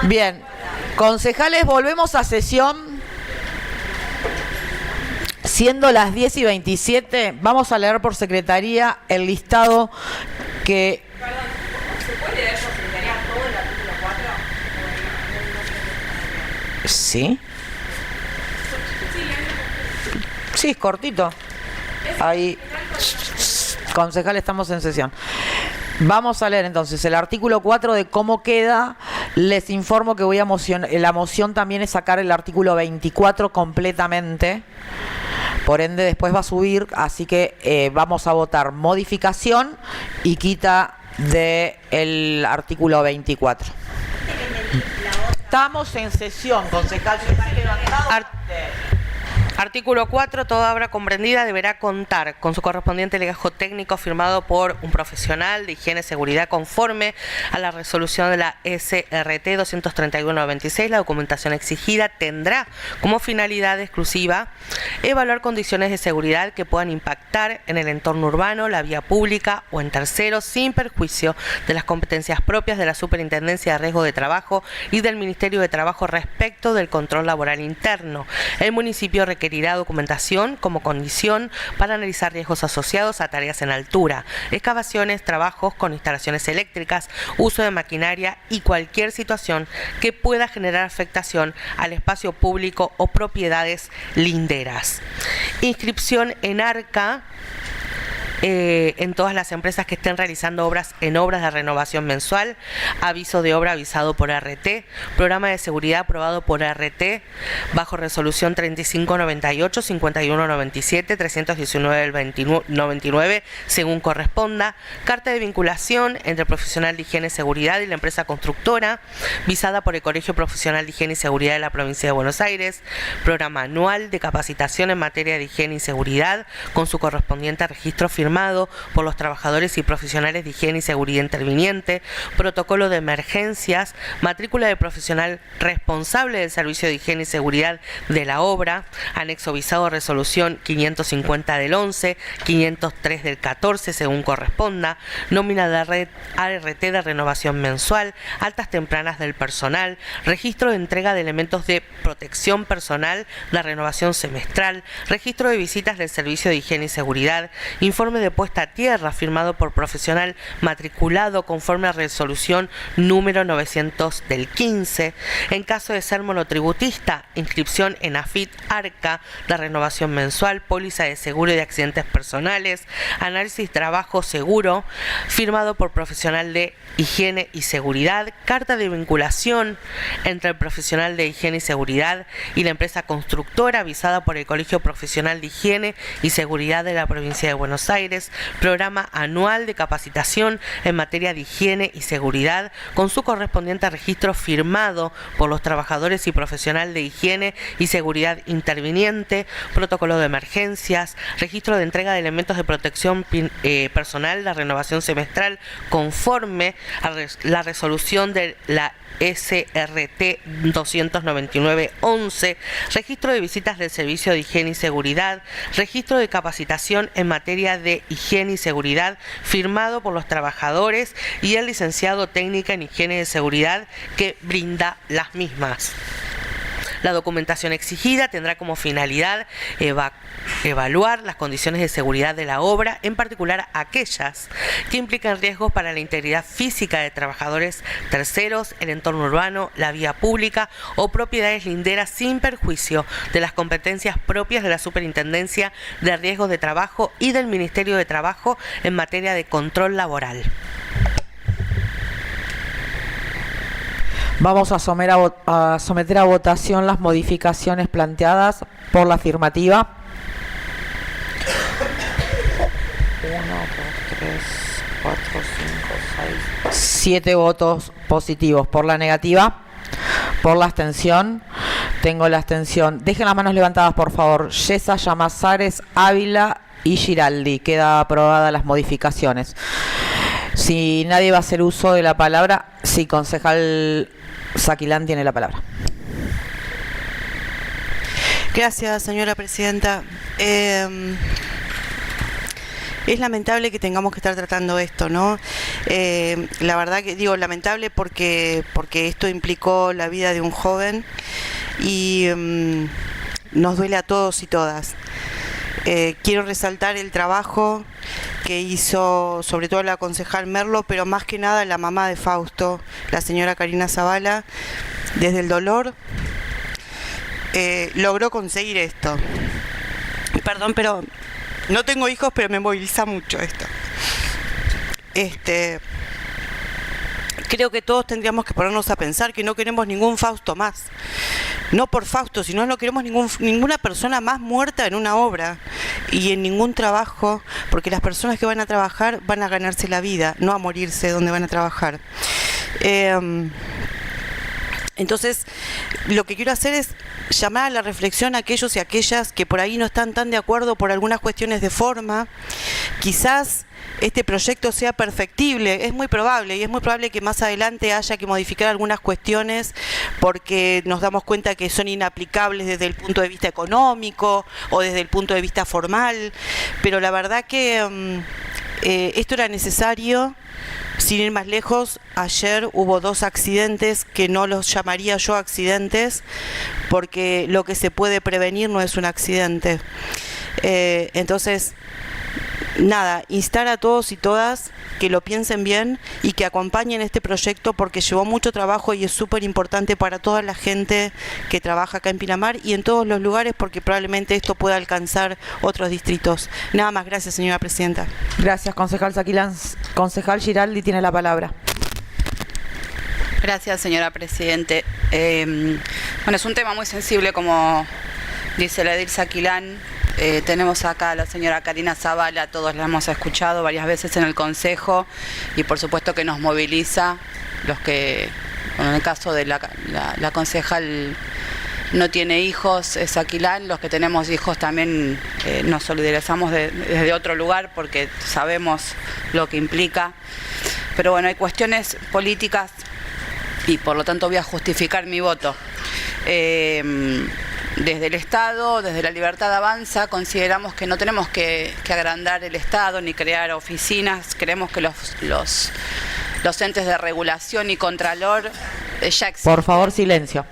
Bien, concejales, volvemos a sesión. Siendo las 10:27, vamos a leer por secretaría el listado que... Perdón, ¿se puede leer por secretaría todo el artículo 4? ¿Sí? Sí, es cortito. Ahí, concejal, estamos en sesión. Vamos a leer entonces el artículo 4 de cómo queda. Les informo que voy a la moción también es sacar el artículo 24 completamente. Por ende, después va a subir, así que vamos a votar modificación y quita del artículo 24. Estamos en sesión, concejal. Artículo 4. Toda obra comprendida deberá contar con su correspondiente legajo técnico firmado por un profesional de higiene y seguridad conforme a la resolución de la SRT 231/96. La documentación exigida tendrá como finalidad exclusiva evaluar condiciones de seguridad que puedan impactar en el entorno urbano, la vía pública o en terceros, sin perjuicio de las competencias propias de la Superintendencia de Riesgo de Trabajo y del Ministerio de Trabajo respecto del control laboral interno. El municipio requerirá documentación como condición para analizar riesgos asociados a tareas en altura, excavaciones, trabajos con instalaciones eléctricas, uso de maquinaria y cualquier situación que pueda generar afectación al espacio público o propiedades linderas. Inscripción en ARCA en todas las empresas que estén realizando obras de renovación mensual, aviso de obra avisado por RT, programa de seguridad aprobado por RT bajo resolución 3598, 5197, 319 del 99, según corresponda, carta de vinculación entre el profesional de higiene y seguridad y la empresa constructora, visada por el Colegio Profesional de Higiene y Seguridad de la Provincia de Buenos Aires, programa anual de capacitación en materia de higiene y seguridad, con su correspondiente registro firmado por los trabajadores y profesionales de higiene y seguridad interviniente, protocolo de emergencias, matrícula de profesional responsable del servicio de higiene y seguridad de la obra, anexo visado resolución 550 del 11, 503 del 14, según corresponda, nómina de red ART de renovación mensual, altas tempranas del personal, registro de entrega de elementos de protección personal de renovación semestral, registro de visitas del servicio de higiene y seguridad, informe de puesta a tierra firmado por profesional matriculado conforme a resolución número 900 del 15, en caso de ser monotributista, inscripción en AFIT ARCA de renovación mensual, póliza de seguro de accidentes personales, análisis trabajo seguro, firmado por profesional de higiene y seguridad, carta de vinculación entre el profesional de higiene y seguridad y la empresa constructora avisada por el Colegio Profesional de Higiene y Seguridad de la Provincia de Buenos Aires, programa anual de capacitación en materia de higiene y seguridad con su correspondiente registro firmado por los trabajadores y profesional de higiene y seguridad interviniente, protocolo de emergencias, registro de entrega de elementos de protección personal, la renovación semestral conforme a la resolución de la SRT 299-11, registro de visitas del Servicio de Higiene y Seguridad, registro de capacitación en materia de higiene y seguridad firmado por los trabajadores y el licenciado técnica en higiene y seguridad que brinda las mismas. La documentación exigida tendrá como finalidad evaluar las condiciones de seguridad de la obra, en particular aquellas que implican riesgos para la integridad física de trabajadores terceros, el entorno urbano, la vía pública o propiedades linderas sin perjuicio de las competencias propias de la Superintendencia de Riesgos de Trabajo y del Ministerio de Trabajo en materia de control laboral. Vamos a someter a votación las modificaciones planteadas por la afirmativa. 1, 2, 3, 4, 5, 6, 7 votos positivos. Por la negativa, por la abstención, tengo la abstención. Dejen las manos levantadas, por favor. Yesa, Llamazares, Ávila y Giraldi. Queda aprobadas las modificaciones. Si nadie va a hacer uso de la palabra, sí, concejal Saquilán tiene la palabra. Gracias, señora presidenta. Es lamentable que tengamos que estar tratando esto, ¿no? La verdad que digo lamentable porque esto implicó la vida de un joven y nos duele a todos y todas. Quiero resaltar el trabajo que hizo sobre todo la concejal Merlo, pero más que nada la mamá de Fausto, la señora Karina Zavala, desde el dolor logró conseguir esto. Perdón, pero no tengo hijos, pero me moviliza mucho esto. Creo que todos tendríamos que ponernos a pensar que no queremos ningún Fausto más. No por Fausto, sino no queremos ninguna persona más muerta en una obra y en ningún trabajo, porque las personas que van a trabajar van a ganarse la vida, no a morirse donde van a trabajar. Entonces, lo que quiero hacer es llamar a la reflexión a aquellos y aquellas que por ahí no están tan de acuerdo por algunas cuestiones de forma. Quizás este proyecto sea perfectible, es muy probable, y es muy probable que más adelante haya que modificar algunas cuestiones porque nos damos cuenta que son inaplicables desde el punto de vista económico o desde el punto de vista formal, pero la verdad que esto era necesario. Sin ir más lejos, ayer hubo 2 accidentes que no los llamaría yo accidentes porque lo que se puede prevenir no es un accidente. Entonces, nada, instar a todos y todas que lo piensen bien y que acompañen este proyecto porque llevó mucho trabajo y es súper importante para toda la gente que trabaja acá en Pinamar y en todos los lugares porque probablemente esto pueda alcanzar otros distritos. Nada más, gracias señora presidenta. Gracias, concejal Saquilán. Concejal Giraldi tiene la palabra. Gracias, señora Presidente. Bueno, es un tema muy sensible, como dice la edil Saquilán. Tenemos acá a la señora Karina Zavala, todos la hemos escuchado varias veces en el Consejo y por supuesto que nos moviliza, los que, bueno, en el caso de la concejal no tiene hijos, es Saquilán, los que tenemos hijos también nos solidarizamos desde otro lugar porque sabemos lo que implica. Pero bueno, hay cuestiones políticas y por lo tanto voy a justificar mi voto. Desde el Estado, desde La Libertad Avanza, consideramos que no tenemos que agrandar el Estado ni crear oficinas. Creemos que los entes de regulación y contralor ya existen. Por favor, silencio.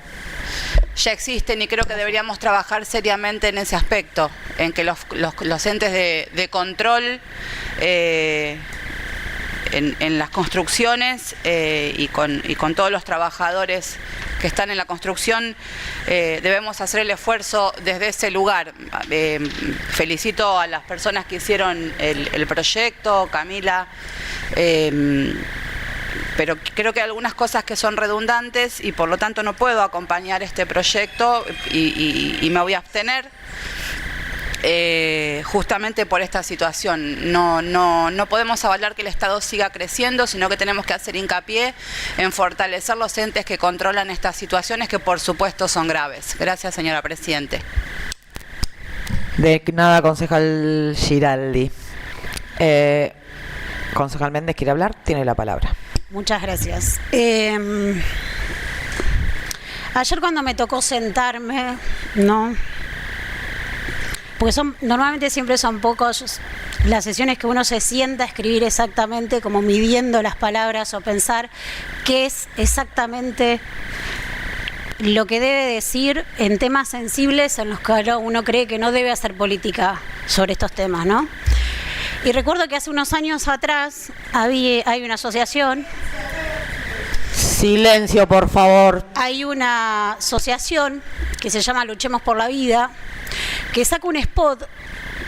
Ya existen y creo que deberíamos trabajar seriamente en ese aspecto, en que los entes de control en las construcciones y con todos los trabajadores que están en la construcción, debemos hacer el esfuerzo desde ese lugar. Felicito a las personas que hicieron el proyecto, Camila, pero creo que hay algunas cosas que son redundantes y por lo tanto no puedo acompañar este proyecto y me voy a abstener. Justamente por esta situación. No podemos avalar que el Estado siga creciendo, sino que tenemos que hacer hincapié en fortalecer los entes que controlan estas situaciones que por supuesto son graves. Gracias, señora Presidente. De nada, concejal Giraldi. Concejal Méndez, ¿quiere hablar? Tiene la palabra. Muchas gracias. Ayer cuando me tocó sentarme, ¿no? Porque normalmente siempre son pocos las sesiones que uno se sienta a escribir exactamente como midiendo las palabras o pensar qué es exactamente lo que debe decir en temas sensibles en los que uno cree que no debe hacer política sobre estos temas, ¿no? Y recuerdo que hace unos años atrás hay una asociación. Silencio, por favor. Hay una asociación que se llama Luchemos por la Vida, que saca un spot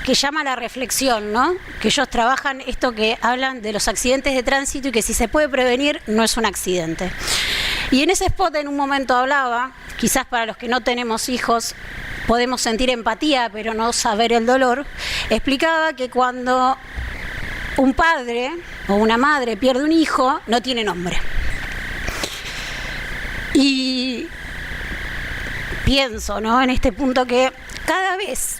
que llama a la reflexión, ¿no? Que ellos trabajan esto que hablan de los accidentes de tránsito y que si se puede prevenir no es un accidente. Y en ese spot en un momento hablaba, quizás para los que no tenemos hijos podemos sentir empatía pero no saber el dolor, explicaba que cuando un padre o una madre pierde un hijo no tiene nombre. Y pienso, ¿no?, en este punto que cada vez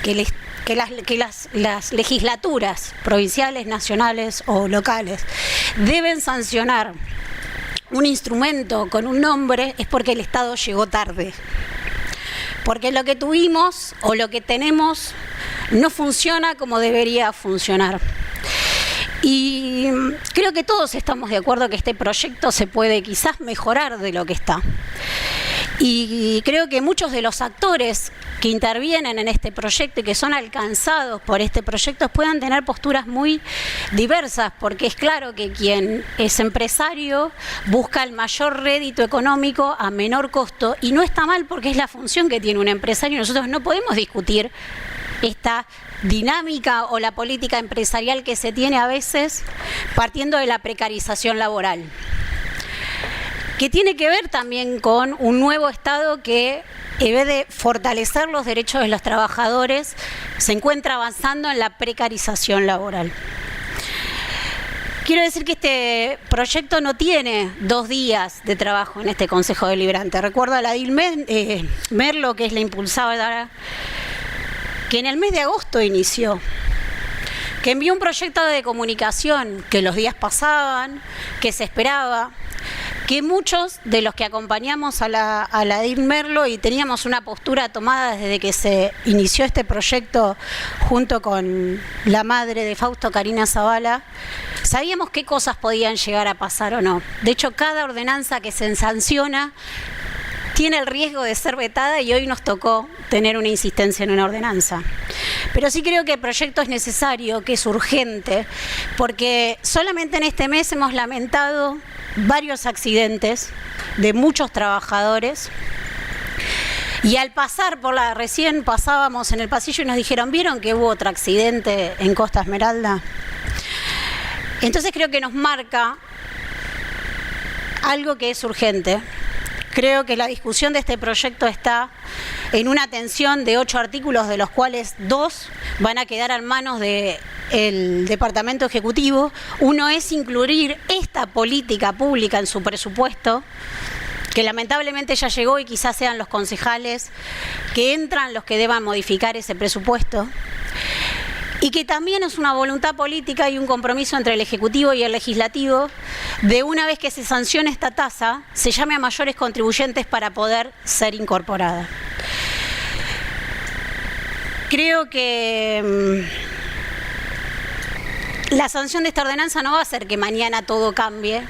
que las legislaturas provinciales, nacionales o locales deben sancionar un instrumento con un nombre es porque el Estado llegó tarde. Porque lo que tuvimos o lo que tenemos no funciona como debería funcionar. Y creo que todos estamos de acuerdo que este proyecto se puede quizás mejorar de lo que está. Y creo que muchos de los actores que intervienen en este proyecto y que son alcanzados por este proyecto puedan tener posturas muy diversas, porque es claro que quien es empresario busca el mayor rédito económico a menor costo, y no está mal porque es la función que tiene un empresario. Nosotros no podemos discutir esta dinámica o la política empresarial que se tiene a veces partiendo de la precarización laboral, que tiene que ver también con un nuevo Estado que, en vez de fortalecer los derechos de los trabajadores, se encuentra avanzando en la precarización laboral. Quiero decir que este proyecto no tiene 2 días de trabajo en este Consejo Deliberante. Recuerdo a la edil Merlo, que es la impulsora, que en el mes de agosto inició, que envió un proyecto de comunicación, que los días pasaban, que se esperaba, que muchos de los que acompañamos a la edil Merlo y teníamos una postura tomada desde que se inició este proyecto junto con la madre de Fausto, Karina Zavala, sabíamos qué cosas podían llegar a pasar o no. De hecho, cada ordenanza que se sanciona tiene el riesgo de ser vetada y hoy nos tocó tener una insistencia en una ordenanza. Pero sí creo que el proyecto es necesario, que es urgente, porque solamente en este mes hemos lamentado varios accidentes de muchos trabajadores. Y al pasar recién pasábamos en el pasillo y nos dijeron, ¿vieron que hubo otro accidente en Costa Esmeralda? Entonces creo que nos marca algo que es urgente. Creo que la discusión de este proyecto está en una tensión de 8 artículos, de los cuales 2 van a quedar en manos del Departamento Ejecutivo. Uno es incluir esta política pública en su presupuesto, que lamentablemente ya llegó y quizás sean los concejales que entran los que deban modificar ese presupuesto. Y que también es una voluntad política y un compromiso entre el Ejecutivo y el Legislativo de, una vez que se sancione esta tasa, se llame a mayores contribuyentes para poder ser incorporada. Creo que la sanción de esta ordenanza no va a hacer que mañana todo cambie,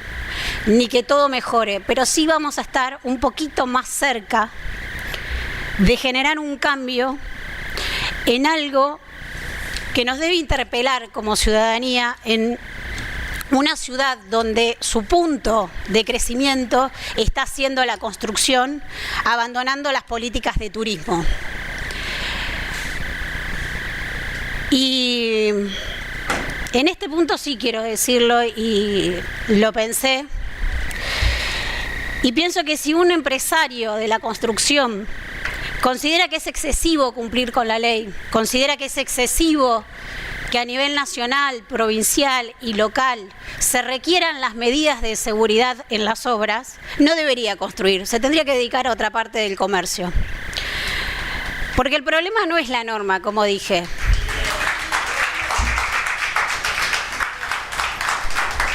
ni que todo mejore, pero sí vamos a estar un poquito más cerca de generar un cambio en algo que nos debe interpelar como ciudadanía en una ciudad donde su punto de crecimiento está siendo la construcción, abandonando las políticas de turismo. Y en este punto sí quiero decirlo, y lo pensé, y pienso que si un empresario de la construcción considera que es excesivo cumplir con la ley, considera que es excesivo que a nivel nacional, provincial y local se requieran las medidas de seguridad en las obras, no debería construir, se tendría que dedicar a otra parte del comercio. Porque el problema no es la norma, como dije.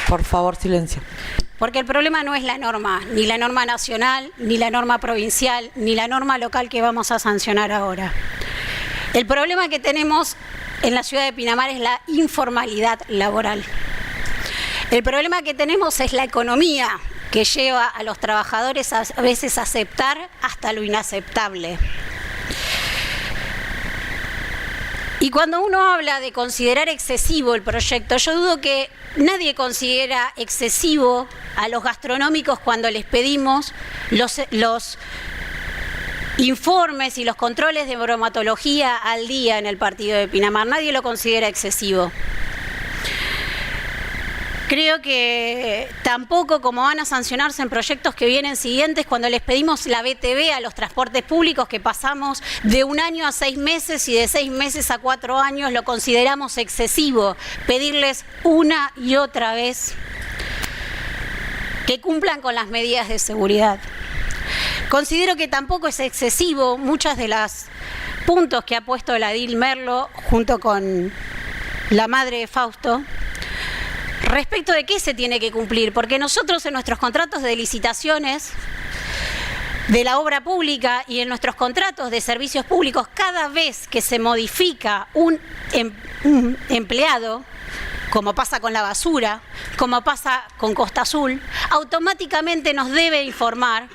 Por favor, silencio. Porque el problema no es la norma, ni la norma nacional, ni la norma provincial, ni la norma local que vamos a sancionar ahora. El problema que tenemos en la ciudad de Pinamar es la informalidad laboral. El problema que tenemos es la economía que lleva a los trabajadores a veces a aceptar hasta lo inaceptable. Y cuando uno habla de considerar excesivo el proyecto, yo dudo que nadie considera excesivo a los gastronómicos cuando les pedimos los informes y los controles de bromatología al día en el partido de Pinamar. Nadie lo considera excesivo. Creo que tampoco, como van a sancionarse en proyectos que vienen siguientes, cuando les pedimos la BTV a los transportes públicos, que pasamos de 1 año a 6 meses y de 6 meses a 4 años, lo consideramos excesivo. Pedirles una y otra vez que cumplan con las medidas de seguridad. Considero que tampoco es excesivo muchos de los puntos que ha puesto la Edil Merlo junto con la madre de Fausto, respecto de qué se tiene que cumplir, porque nosotros en nuestros contratos de licitaciones de la obra pública y en nuestros contratos de servicios públicos, cada vez que se modifica un empleado, como pasa con la basura, como pasa con Costa Azul, automáticamente nos debe informar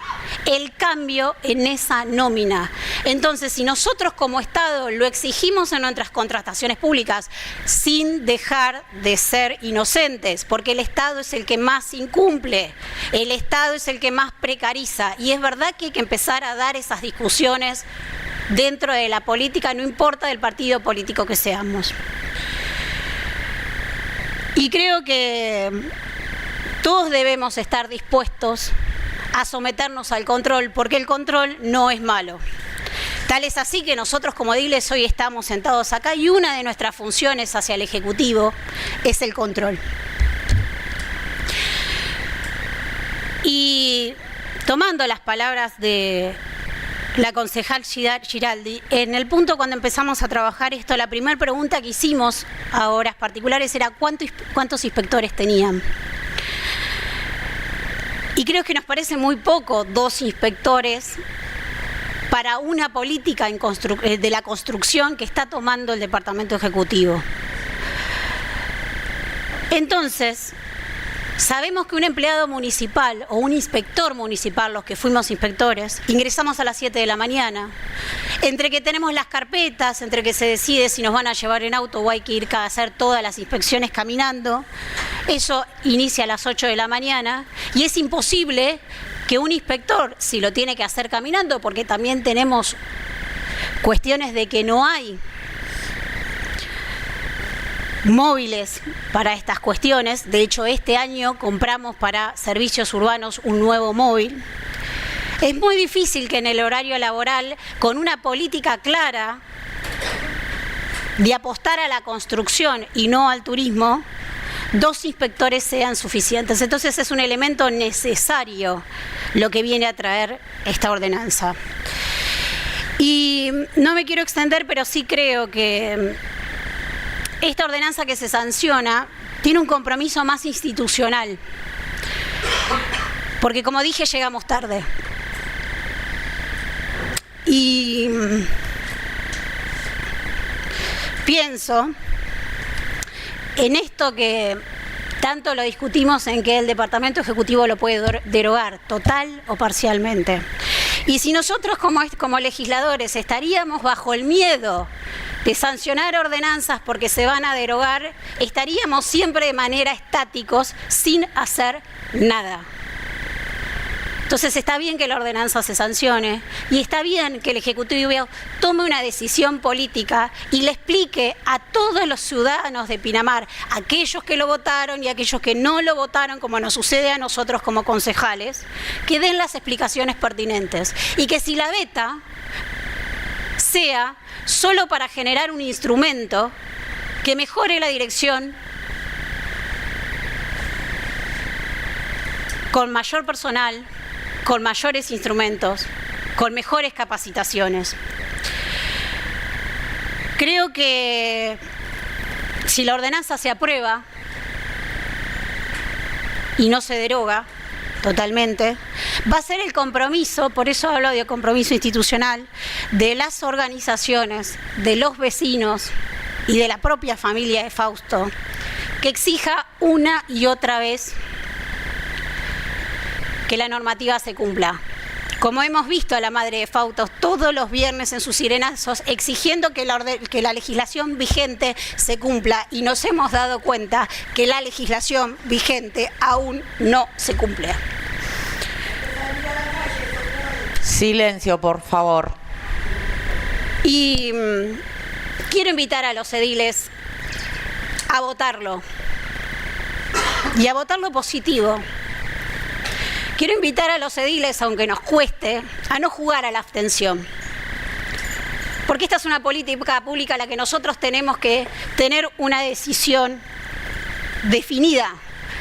el cambio en esa nómina. Entonces, si nosotros como Estado lo exigimos en nuestras contrataciones públicas, sin dejar de ser inocentes, porque el Estado es el que más incumple, el Estado es el que más precariza, y es verdad que hay que empezar a dar esas discusiones dentro de la política, no importa del partido político que seamos. Y creo que todos debemos estar dispuestos a someternos al control, porque el control no es malo. Tal es así que nosotros como Diles hoy estamos sentados acá y una de nuestras funciones hacia el Ejecutivo es el control. Y tomando las palabras de la concejal Giraldi, en el punto cuando empezamos a trabajar esto, la primera pregunta que hicimos a horas particulares era ¿cuántos inspectores tenían? Y creo que nos parece muy poco 2 inspectores para una política de la construcción que está tomando el Departamento Ejecutivo. Entonces, Sabemos que un empleado municipal o un inspector municipal, los que fuimos inspectores, ingresamos a las 7 de la mañana. Entre que tenemos las carpetas, entre que se decide si nos van a llevar en auto o hay que ir a hacer todas las inspecciones caminando, eso inicia a las 8 de la mañana y es imposible que un inspector, si lo tiene que hacer caminando, porque también tenemos cuestiones de que no hay móviles para estas cuestiones. De hecho, este año compramos para servicios urbanos un nuevo móvil. Es muy difícil que en el horario laboral, con una política clara de apostar a la construcción y no al turismo, 2 inspectores sean suficientes. Entonces es un elemento necesario lo que viene a traer esta ordenanza. Y no me quiero extender, pero sí creo que esta ordenanza que se sanciona tiene un compromiso más institucional, porque como dije, llegamos tarde. Y pienso en esto que tanto lo discutimos, en que el Departamento Ejecutivo lo puede derogar total o parcialmente. Y si nosotros como legisladores estaríamos bajo el miedo de sancionar ordenanzas porque se van a derogar, estaríamos siempre de manera estáticos sin hacer nada. Entonces está bien que la ordenanza se sancione y está bien que el Ejecutivo tome una decisión política y le explique a todos los ciudadanos de Pinamar, aquellos que lo votaron y aquellos que no lo votaron, como nos sucede a nosotros como concejales, que den las explicaciones pertinentes y que si la veta sea solo para generar un instrumento que mejore la dirección con mayor personal, con mayores instrumentos, con mejores capacitaciones. Creo que si la ordenanza se aprueba y no se deroga totalmente, va a ser el compromiso, por eso hablo de compromiso institucional, de las organizaciones, de los vecinos y de la propia familia de Fausto, que exija una y otra vez que la normativa se cumpla. Como hemos visto a la madre de Fausto todos los viernes en sus sirenazos exigiendo que la legislación vigente se cumpla, y nos hemos dado cuenta que la legislación vigente aún no se cumple. Silencio, por favor. Y quiero invitar a los ediles a votarlo y a votarlo positivo. Quiero invitar a los ediles, aunque nos cueste, a no jugar a la abstención. Porque esta es una política pública a la que nosotros tenemos que tener una decisión definida.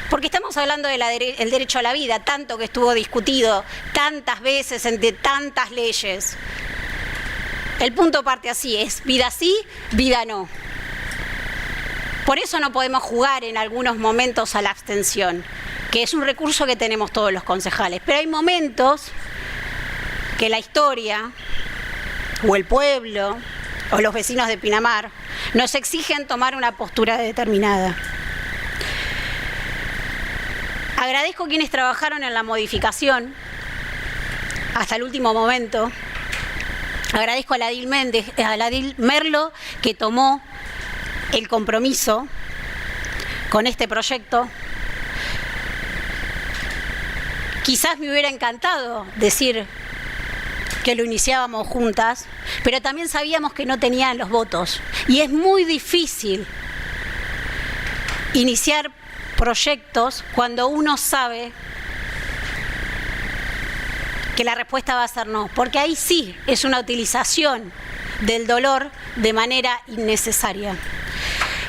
Porque estamos hablando del derecho a la vida, tanto que estuvo discutido tantas veces entre tantas leyes. El punto parte así, es vida sí, vida no. Por eso no podemos jugar en algunos momentos a la abstención, que es un recurso que tenemos todos los concejales. Pero hay momentos que la historia, o el pueblo, o los vecinos de Pinamar, nos exigen tomar una postura determinada. Agradezco a quienes trabajaron en la modificación hasta el último momento. Agradezco a la Edil Merlo, que tomó el compromiso con este proyecto. Quizás me hubiera encantado decir que lo iniciábamos juntas, pero también sabíamos que no tenían los votos. Y es muy difícil iniciar proyectos cuando uno sabe que la respuesta va a ser no, porque ahí sí es una utilización del dolor de manera innecesaria.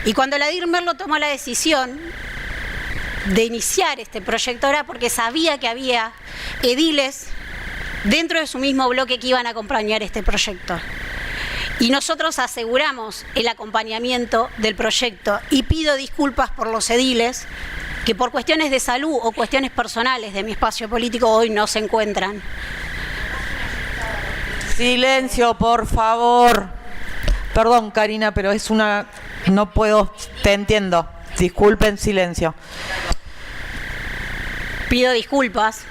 Y cuando la Edil Merlo tomó la decisión de iniciar este proyecto era porque sabía que había ediles dentro de su mismo bloque que iban a acompañar este proyecto. Y nosotros aseguramos el acompañamiento del proyecto, y pido disculpas por los ediles que por cuestiones de salud o cuestiones personales de mi espacio político hoy no se encuentran. Silencio, por favor. Perdón, Karina, pero es una... No puedo... Te entiendo. Disculpen, silencio. Pido disculpas,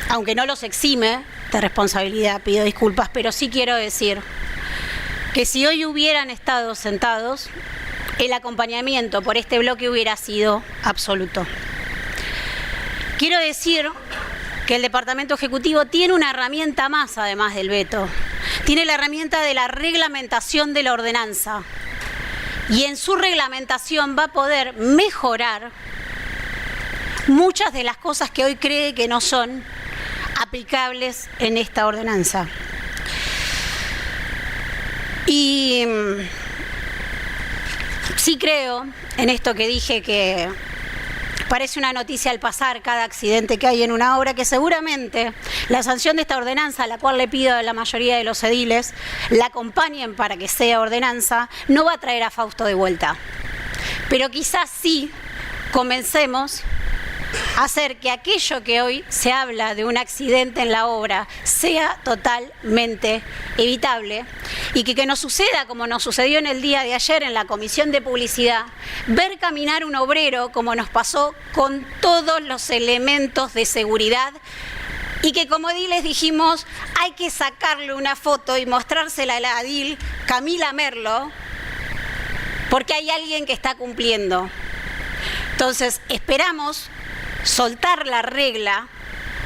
aunque no los exime de responsabilidad, pido disculpas, pero sí quiero decir que si hoy hubieran estado sentados, el acompañamiento por este bloque hubiera sido absoluto. Quiero decir que el Departamento Ejecutivo tiene una herramienta más, además del veto. Tiene la herramienta de la reglamentación de la ordenanza. Y en su reglamentación va a poder mejorar muchas de las cosas que hoy cree que no son aplicables en esta ordenanza. Y sí creo en esto que dije, que parece una noticia al pasar cada accidente que hay en una obra, que seguramente la sanción de esta ordenanza, a la cual le pido a la mayoría de los ediles la acompañen para que sea ordenanza, no va a traer a Fausto de vuelta. Pero quizás sí comencemos a hacer que aquello que hoy se habla de un accidente en la obra sea totalmente evitable, y que nos suceda como nos sucedió en el día de ayer en la Comisión de Publicidad, ver caminar un obrero como nos pasó con todos los elementos de seguridad, y que como ediles dijimos hay que sacarle una foto y mostrársela a la edil Camila Merlo, porque hay alguien que está cumpliendo. Entonces esperamos soltar la regla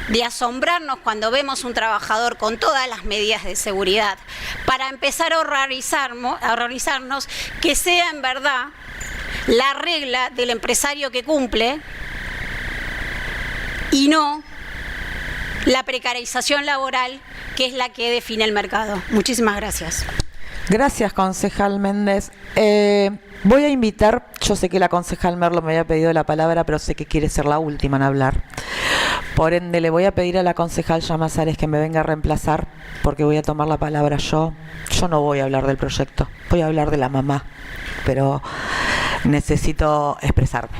de asombrarnos cuando vemos un trabajador con todas las medidas de seguridad, para empezar a horrorizarnos, que sea en verdad la regla del empresario que cumple y no la precarización laboral, que es la que define el mercado. Muchísimas gracias. Gracias, concejal Méndez. Voy a invitar, yo sé que la concejal Merlo me había pedido la palabra, pero sé que quiere ser la última en hablar. Por ende, le voy a pedir a la concejal Llamazares que me venga a reemplazar, porque voy a tomar la palabra yo. Yo no voy a hablar del proyecto, voy a hablar de la mamá, pero necesito expresarme.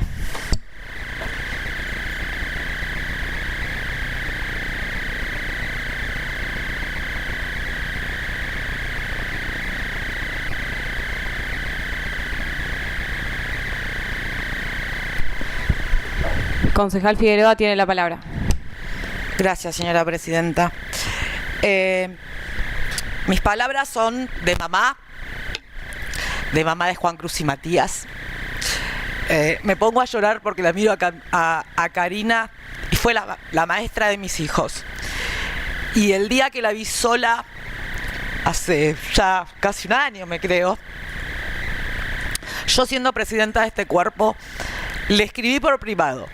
Concejal Figueroa tiene la palabra. Gracias, señora presidenta. Mis palabras son de mamá de Juan Cruz y Matías. Me pongo a llorar porque la miro a Karina, y fue la maestra de mis hijos. Y el día que la vi sola, hace ya casi un año me creo, yo siendo presidenta de este cuerpo, le escribí por privado.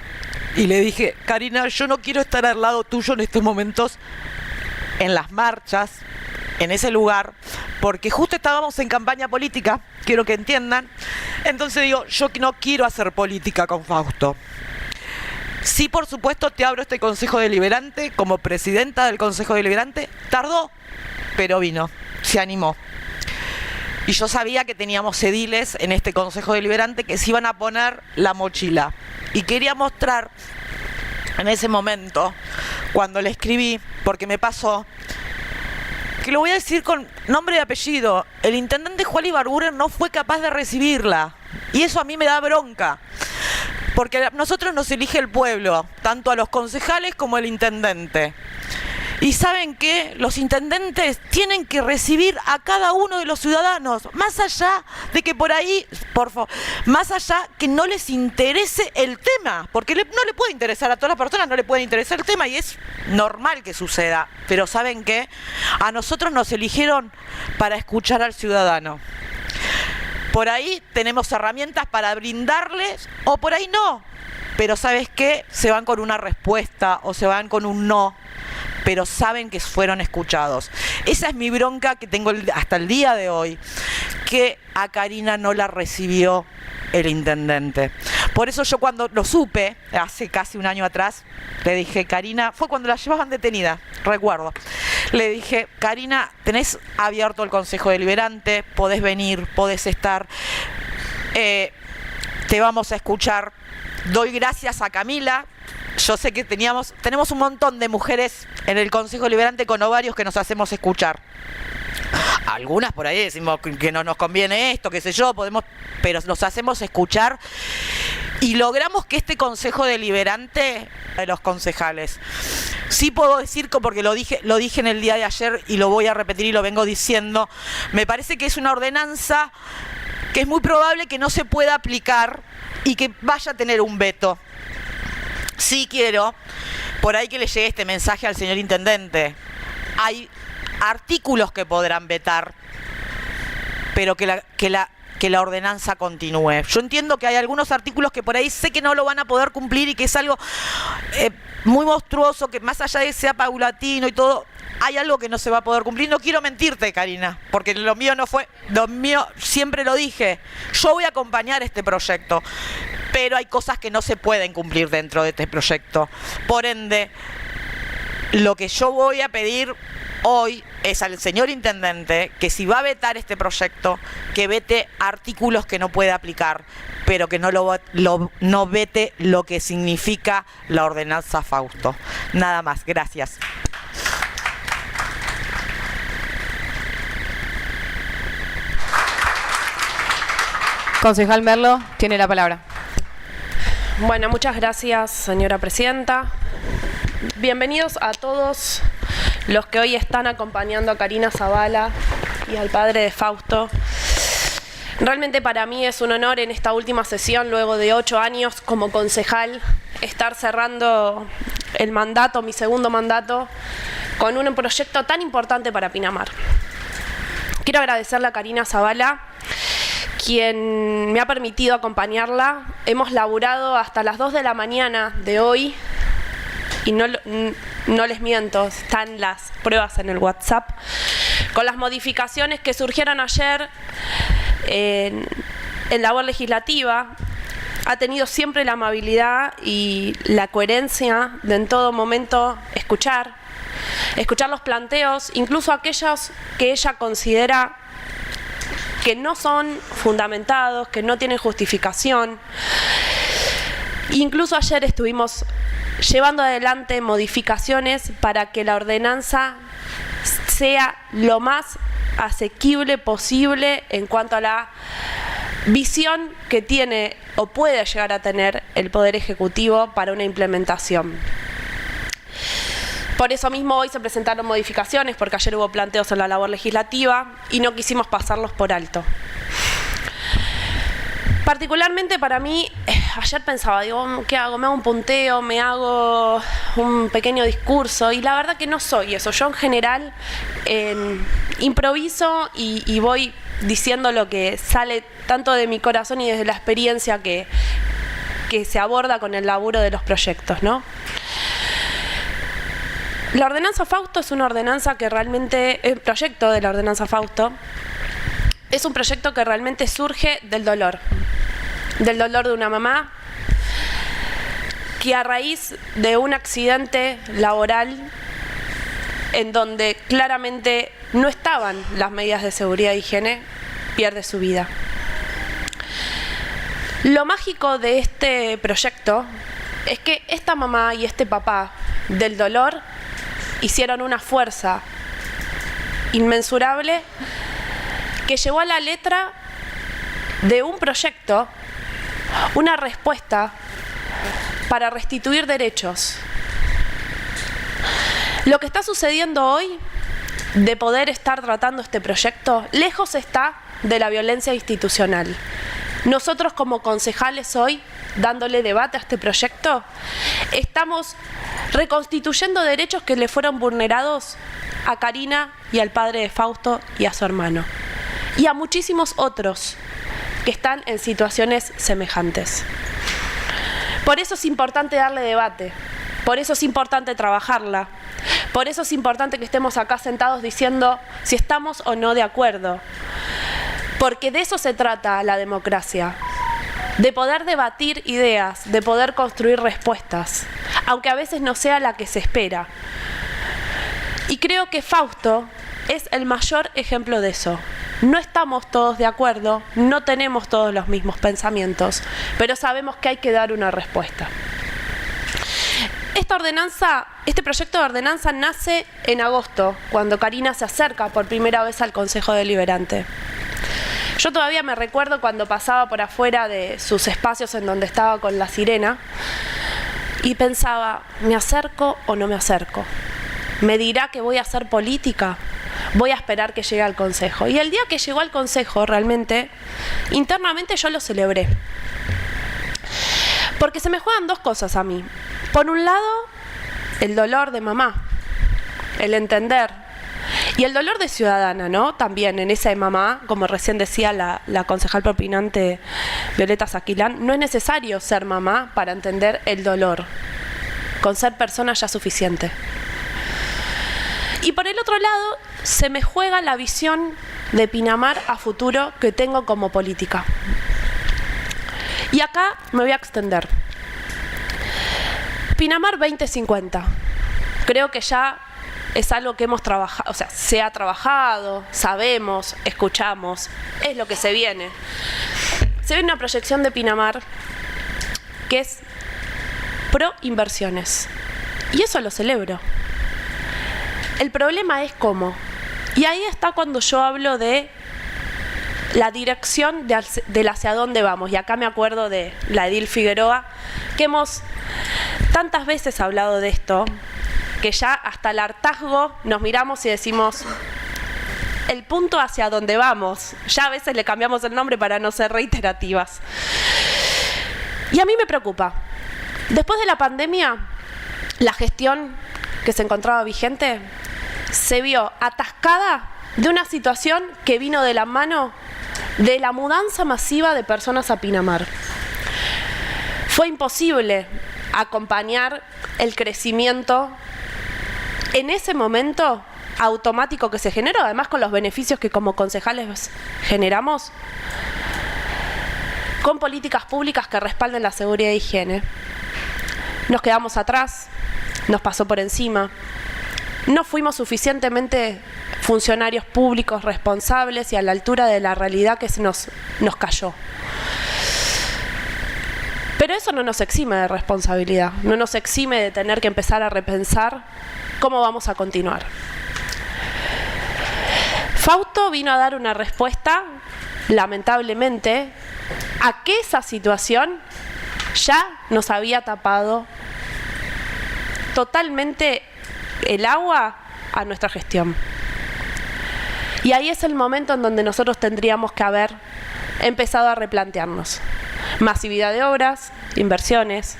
Y le dije, Karina, yo no quiero estar al lado tuyo en estos momentos, en las marchas, en ese lugar, porque justo estábamos en campaña política, quiero que entiendan. Entonces digo, yo no quiero hacer política con Fausto. Sí, por supuesto, te abro este Consejo Deliberante como presidenta del Consejo Deliberante. Tardó, pero vino, se animó. Y yo sabía que teníamos ediles en este Consejo Deliberante que se iban a poner la mochila. Y quería mostrar en ese momento, cuando le escribí, porque me pasó, que lo voy a decir con nombre y apellido, el intendente Juan Ibarguren no fue capaz de recibirla. Y eso a mí me da bronca, porque a nosotros nos elige el pueblo, tanto a los concejales como al intendente. Y ¿saben qué? Los intendentes tienen que recibir a cada uno de los ciudadanos, más allá de que por ahí, por favor, más allá que no les interese el tema, porque no le puede interesar a todas las personas, no le puede interesar el tema, y es normal que suceda. Pero ¿saben qué? A nosotros nos eligieron para escuchar al ciudadano. Por ahí tenemos herramientas para brindarles, o por ahí no. Pero ¿sabes qué? Se van con una respuesta o se van con un no, pero saben que fueron escuchados. Esa es mi bronca que tengo hasta el día de hoy, que a Karina no la recibió el intendente. Por eso yo cuando lo supe, hace casi un año atrás, le dije, Karina, fue cuando la llevaban detenida, recuerdo. Le dije, Karina, tenés abierto el Consejo Deliberante, podés venir, podés estar, te vamos a escuchar. Doy gracias a Camila. Yo sé que tenemos un montón de mujeres en el Consejo Deliberante con ovarios que nos hacemos escuchar. Algunas por ahí decimos que no nos conviene esto, qué sé yo, pero nos hacemos escuchar y logramos que este consejo deliberante de los concejales, sí puedo decir, porque lo dije en el día de ayer y lo voy a repetir y lo vengo diciendo, me parece que es una ordenanza que es muy probable que no se pueda aplicar y que vaya a tener un veto. Sí quiero, por ahí que le llegue este mensaje al señor intendente. Hay artículos que podrán vetar, pero que la ordenanza continúe. Yo entiendo que hay algunos artículos que por ahí sé que no lo van a poder cumplir y que es algo muy monstruoso, que más allá de que sea paulatino y todo, hay algo que no se va a poder cumplir. No quiero mentirte, Karina, porque lo mío no fue, lo mío siempre lo dije, yo voy a acompañar este proyecto, pero hay cosas que no se pueden cumplir dentro de este proyecto. Por ende, lo que yo voy a pedir hoy es al señor intendente que si va a vetar este proyecto, que vete artículos que no puede aplicar, pero que no vete lo que significa la ordenanza Fausto. Nada más, gracias. Concejal Merlo tiene la palabra. Bueno, muchas gracias, señora presidenta. Bienvenidos a todos los que hoy están acompañando a Karina Zavala y al padre de Fausto. Realmente para mí es un honor en esta última sesión, luego de 8 años como concejal, estar cerrando el mandato, mi segundo mandato, con un proyecto tan importante para Pinamar. Quiero agradecerle a Karina Zavala, quien me ha permitido acompañarla. Hemos laburado hasta las 2 de la mañana de hoy y no les miento, están las pruebas en el WhatsApp, con las modificaciones que surgieron ayer en labor legislativa. Ha tenido siempre la amabilidad y la coherencia de en todo momento escuchar los planteos, incluso aquellos que ella considera que no son fundamentados, que no tienen justificación. Incluso ayer estuvimos llevando adelante modificaciones para que la ordenanza sea lo más asequible posible en cuanto a la visión que tiene o puede llegar a tener el Poder Ejecutivo para una implementación. Por eso mismo hoy se presentaron modificaciones, porque ayer hubo planteos en la labor legislativa y no quisimos pasarlos por alto. Particularmente para mí, ayer pensaba, digo, ¿qué hago? ¿Me hago un punteo? ¿Me hago un pequeño discurso? Y la verdad que no soy eso. Yo en general improviso y voy diciendo lo que sale tanto de mi corazón y desde la experiencia que se aborda con el laburo de los proyectos, ¿no? La ordenanza Fausto es una ordenanza que realmente, el proyecto de la ordenanza Fausto es un proyecto que realmente surge del dolor de una mamá que a raíz de un accidente laboral en donde claramente no estaban las medidas de seguridad e higiene, pierde su vida. Lo mágico de este proyecto es que esta mamá y este papá del dolor hicieron una fuerza inmensurable que llevó a la letra de un proyecto una respuesta para restituir derechos. Lo que está sucediendo hoy, de poder estar tratando este proyecto, lejos está de la violencia institucional. Nosotros como concejales hoy, dándole debate a este proyecto, estamos reconstituyendo derechos que le fueron vulnerados a Karina y al padre de Fausto y a su hermano. Y a muchísimos otros que están en situaciones semejantes. Por eso es importante darle debate, por eso es importante trabajarla, por eso es importante que estemos acá sentados diciendo si estamos o no de acuerdo, porque de eso se trata la democracia, de poder debatir ideas, de poder construir respuestas, aunque a veces no sea la que se espera. Y creo que Fausto es el mayor ejemplo de eso. No estamos todos de acuerdo, no tenemos todos los mismos pensamientos, pero sabemos que hay que dar una respuesta. Este proyecto de ordenanza nace en agosto, cuando Karina se acerca por primera vez al Consejo Deliberante. Yo todavía me recuerdo cuando pasaba por afuera de sus espacios en donde estaba con la sirena y pensaba, ¿me acerco o no me acerco? ¿Me dirá que voy a hacer política? Voy a esperar que llegue al Consejo. Y el día que llegó al Consejo, realmente, internamente yo lo celebré. Porque se me juegan dos cosas a mí. Por un lado, el dolor de mamá, el entender, y el dolor de ciudadana, ¿no? También en esa de mamá, como recién decía la concejal propinante Violeta Saquilán, no es necesario ser mamá para entender el dolor. Con ser persona ya es suficiente. Y por el otro lado, se me juega la visión de Pinamar a futuro que tengo como política. Y acá me voy a extender. Pinamar 2050. Creo que ya es algo que hemos trabajado, o sea, se ha trabajado, sabemos, escuchamos, es lo que se viene. Se viene una proyección de Pinamar que es pro inversiones. Y eso lo celebro. El problema es cómo. Y ahí está cuando yo hablo de la dirección del hacia dónde vamos. Y acá me acuerdo de la edil Figueroa, que hemos tantas veces hablado de esto, que ya hasta el hartazgo nos miramos y decimos el punto hacia dónde vamos. Ya a veces le cambiamos el nombre para no ser reiterativas. Y a mí me preocupa. Después de la pandemia, la gestión que se encontraba vigente se vio atascada de una situación que vino de la mano de la mudanza masiva de personas a Pinamar. Fue imposible acompañar el crecimiento en ese momento automático que se generó, además con los beneficios que como concejales generamos, con políticas públicas que respalden la seguridad e higiene. Nos quedamos atrás, nos pasó por encima, no fuimos suficientemente funcionarios públicos responsables y a la altura de la realidad que nos cayó. Pero eso no nos exime de responsabilidad, no nos exime de tener que empezar a repensar cómo vamos a continuar. Fausto vino a dar una respuesta, lamentablemente, a que esa situación ya nos había tapado totalmente el agua a nuestra gestión. Y ahí es el momento en donde nosotros tendríamos que haber empezado a replantearnos. Masividad de obras, inversiones,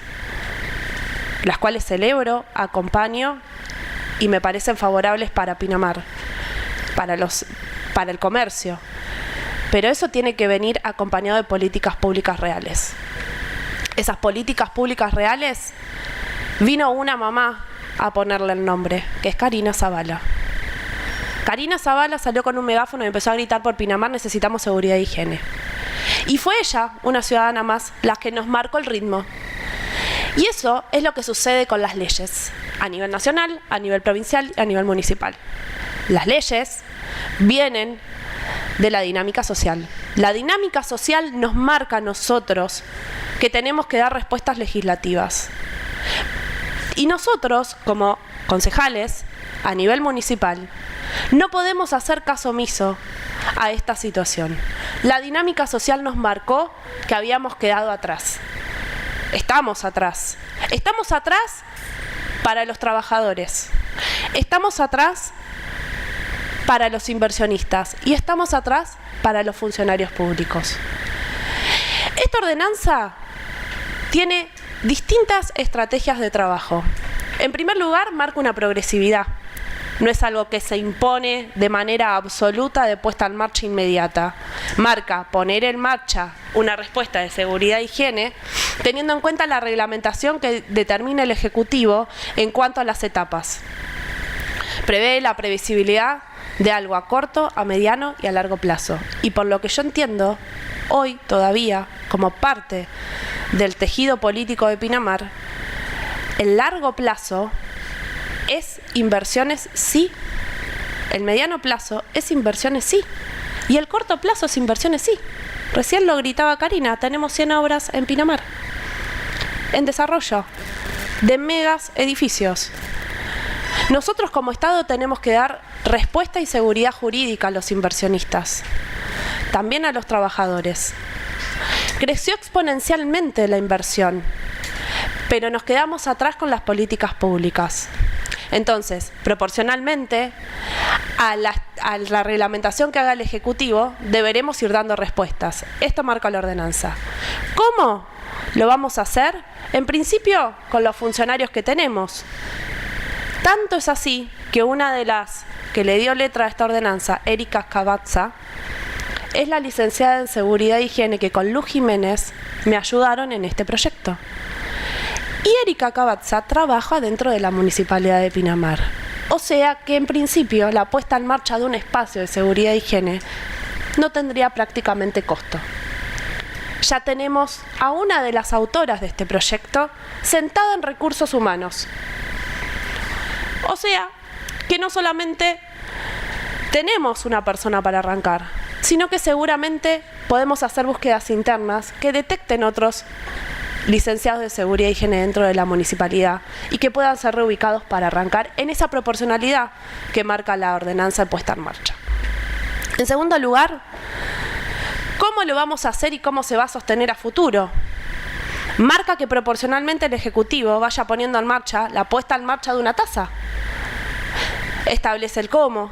las cuales celebro, acompaño y me parecen favorables para Pinamar, para el comercio. Pero eso tiene que venir acompañado de políticas públicas reales. Esas políticas públicas reales, vino una mamá a ponerle el nombre, que es Karina Zavala. Karina Zavala salió con un megáfono y empezó a gritar por Pinamar: necesitamos seguridad e higiene. Y fue ella, una ciudadana más, la que nos marcó el ritmo. Y eso es lo que sucede con las leyes, a nivel nacional, a nivel provincial y a nivel municipal. Las leyes vienen de la dinámica social. La dinámica social nos marca a nosotros que tenemos que dar respuestas legislativas. Y nosotros, como concejales, a nivel municipal, no podemos hacer caso omiso a esta situación. La dinámica social nos marcó que habíamos quedado atrás. Estamos atrás. Estamos atrás para los trabajadores. Estamos atrás para los inversionistas. Y estamos atrás para los funcionarios públicos. Esta ordenanza tiene distintas estrategias de trabajo. En primer lugar, marca una progresividad. No es algo que se impone de manera absoluta de puesta en marcha inmediata. Marca poner en marcha una respuesta de seguridad e higiene, teniendo en cuenta la reglamentación que determina el Ejecutivo en cuanto a las etapas. Prevé la previsibilidad de algo a corto, a mediano y a largo plazo. Y por lo que yo entiendo, hoy todavía, como parte del tejido político de Pinamar, el largo plazo es inversiones sí, el mediano plazo es inversiones sí, y el corto plazo es inversiones sí. Recién lo gritaba Karina, tenemos 100 obras en Pinamar, en desarrollo. de megas edificios. Nosotros como Estado tenemos que dar respuesta y seguridad jurídica a los inversionistas, también a los trabajadores. Creció exponencialmente la inversión, pero nos quedamos atrás con las políticas públicas. Entonces, proporcionalmente a la reglamentación que haga el Ejecutivo, deberemos ir dando respuestas. Esto marca la ordenanza. ¿Cómo lo vamos a hacer? En principio, con los funcionarios que tenemos. Tanto es así que una de las que le dio letra a esta ordenanza, Erika Cavazza, es la licenciada en Seguridad e Higiene que con Luz Jiménez me ayudaron en este proyecto. Y Erika Cavazza trabaja dentro de la Municipalidad de Pinamar. O sea que en principio la puesta en marcha de un espacio de seguridad e higiene no tendría prácticamente costo. Ya tenemos a una de las autoras de este proyecto sentada en recursos humanos. O sea que no solamente tenemos una persona para arrancar, sino que seguramente podemos hacer búsquedas internas que detecten otros licenciados de seguridad e higiene dentro de la municipalidad y que puedan ser reubicados para arrancar en esa proporcionalidad que marca la ordenanza de puesta en marcha. En segundo lugar, ¿cómo lo vamos a hacer y cómo se va a sostener a futuro? Marca que proporcionalmente el Ejecutivo vaya poniendo en marcha la puesta en marcha de una tasa. Establece el cómo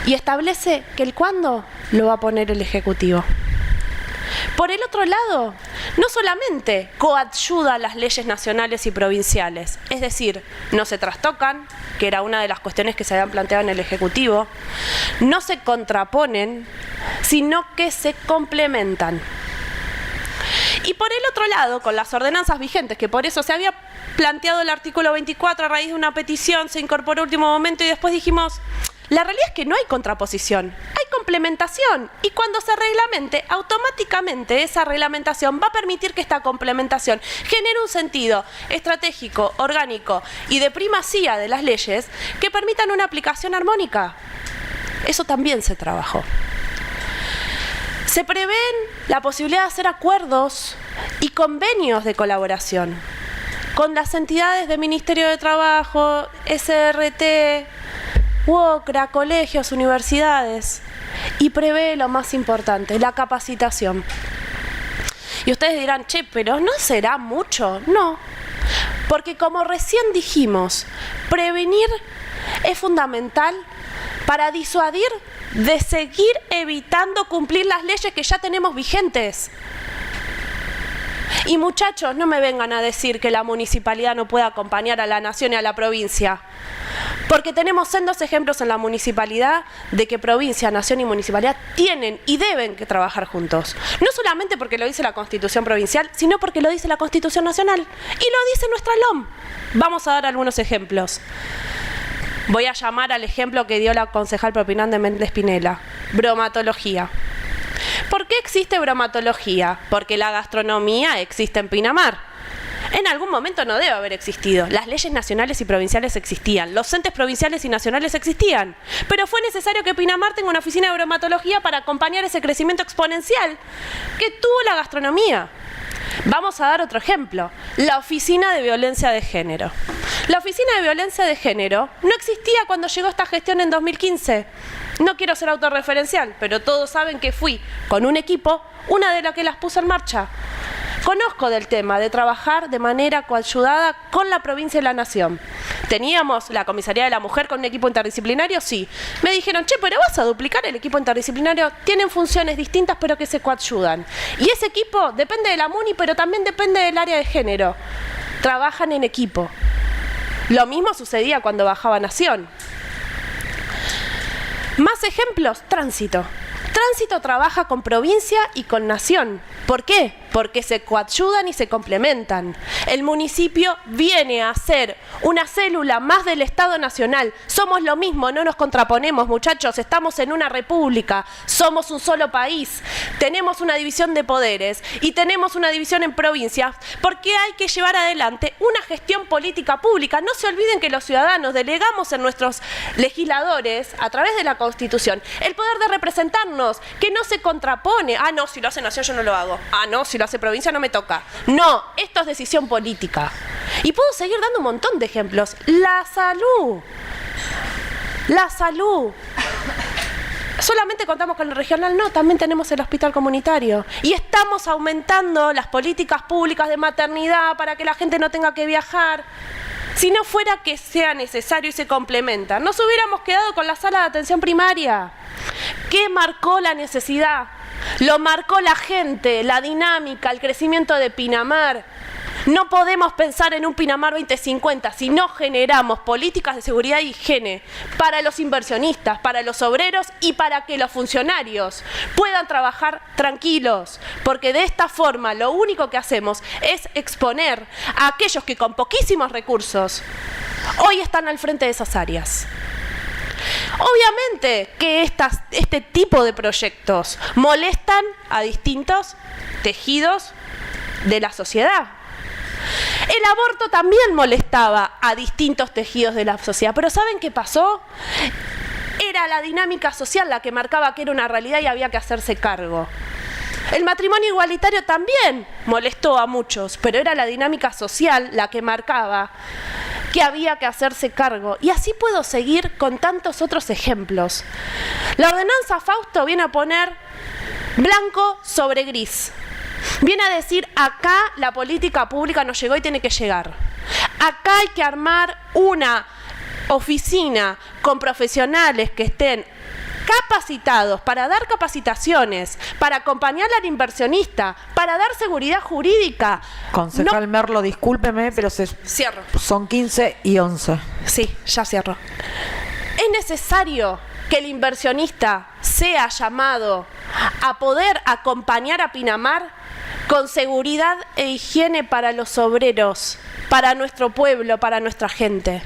y establece que el cuándo lo va a poner el Ejecutivo. Por el otro lado, no solamente coadyuda las leyes nacionales y provinciales, es decir, no se trastocan, que era una de las cuestiones que se habían planteado en el Ejecutivo, no se contraponen, sino que se complementan. Y por el otro lado, con las ordenanzas vigentes, que por eso se había planteado el artículo 24 a raíz de una petición, se incorporó a último momento y después dijimos, la realidad es que no hay contraposición, hay complementación. Y cuando se reglamente, automáticamente esa reglamentación va a permitir que esta complementación genere un sentido estratégico, orgánico y de primacía de las leyes que permitan una aplicación armónica. Eso también se trabajó. Se prevén la posibilidad de hacer acuerdos y convenios de colaboración con las entidades del Ministerio de Trabajo, SRT, UOCRA, colegios, universidades, y prevé lo más importante, la capacitación. Y ustedes dirán, che, pero ¿no será mucho? No, porque como recién dijimos, prevenir es fundamental para disuadir de seguir evitando cumplir las leyes que ya tenemos vigentes. Y muchachos, no me vengan a decir que la municipalidad no puede acompañar a la nación y a la provincia, porque tenemos sendos ejemplos en la municipalidad de que provincia, nación y municipalidad tienen y deben que trabajar juntos. No solamente porque lo dice la Constitución provincial, sino porque lo dice la Constitución nacional y lo dice nuestra LOM. Vamos a dar algunos ejemplos. Voy a llamar al ejemplo que dio la concejal propinante Méndez Pinela, bromatología. ¿Por qué existe bromatología? Porque la gastronomía existe en Pinamar. En algún momento no debe haber existido. Las leyes nacionales y provinciales existían. Los entes provinciales y nacionales existían. Pero fue necesario que Pinamar tenga una oficina de bromatología para acompañar ese crecimiento exponencial que tuvo la gastronomía. Vamos a dar otro ejemplo. La Oficina de Violencia de Género. La Oficina de Violencia de Género no existía cuando llegó esta gestión en 2015. No quiero ser autorreferencial, pero todos saben que fui con un equipo, una de las que las puso en marcha. Conozco del tema de trabajar de manera coayudada con la provincia y la nación. ¿Teníamos la Comisaría de la Mujer con un equipo interdisciplinario? Sí. Me dijeron, che, pero vas a duplicar el equipo interdisciplinario. Tienen funciones distintas pero que se coayudan. Y ese equipo depende de la MUNI, pero también depende del área de género. Trabajan en equipo. Lo mismo sucedía cuando bajaba Nación. Más ejemplos, Tránsito. Tránsito trabaja con provincia y con nación. ¿Por qué? Porque se coadyudan y se complementan. El municipio viene a ser una célula más del Estado Nacional. Somos lo mismo, no nos contraponemos, muchachos. Estamos en una república, somos un solo país. Tenemos una división de poderes y tenemos una división en provincias porque hay que llevar adelante una gestión política pública. No se olviden que los ciudadanos delegamos en nuestros legisladores, a través de la Constitución, el poder de representarnos, que no se contrapone. Ah, no, si lo hace Nación yo no lo hago. Ah, no, si lo hace provincia no me toca. No, esto es decisión política. Y puedo seguir dando un montón de ejemplos. La salud. La salud. ¿Solamente contamos con el regional? No, también tenemos el hospital comunitario. Y estamos aumentando las políticas públicas de maternidad para que la gente no tenga que viajar. Si no fuera que sea necesario y se complementa, nos hubiéramos quedado con la sala de atención primaria. ¿Qué marcó la necesidad? Lo marcó la gente, la dinámica, el crecimiento de Pinamar. No podemos pensar en un Pinamar 2050 si no generamos políticas de seguridad e higiene para los inversionistas, para los obreros y para que los funcionarios puedan trabajar tranquilos, porque de esta forma lo único que hacemos es exponer a aquellos que con poquísimos recursos hoy están al frente de esas áreas. Obviamente que este tipo de proyectos molestan a distintos tejidos de la sociedad. El aborto también molestaba a distintos tejidos de la sociedad, pero ¿saben qué pasó? Era la dinámica social la que marcaba que era una realidad y había que hacerse cargo. El matrimonio igualitario también molestó a muchos, pero era la dinámica social la que marcaba que había que hacerse cargo. Y así puedo seguir con tantos otros ejemplos. La ordenanza Fausto viene a poner blanco sobre gris. Viene a decir, acá la política pública no llegó y tiene que llegar. Acá hay que armar una oficina con profesionales que estén capacitados para dar capacitaciones, para acompañar al inversionista, para dar seguridad jurídica. Concejal Merlo, discúlpeme, pero Cierro. Son 15 y 11. Sí, ya cierro. Es necesario que el inversionista sea llamado a poder acompañar a Pinamar con seguridad e higiene para los obreros, para nuestro pueblo, para nuestra gente.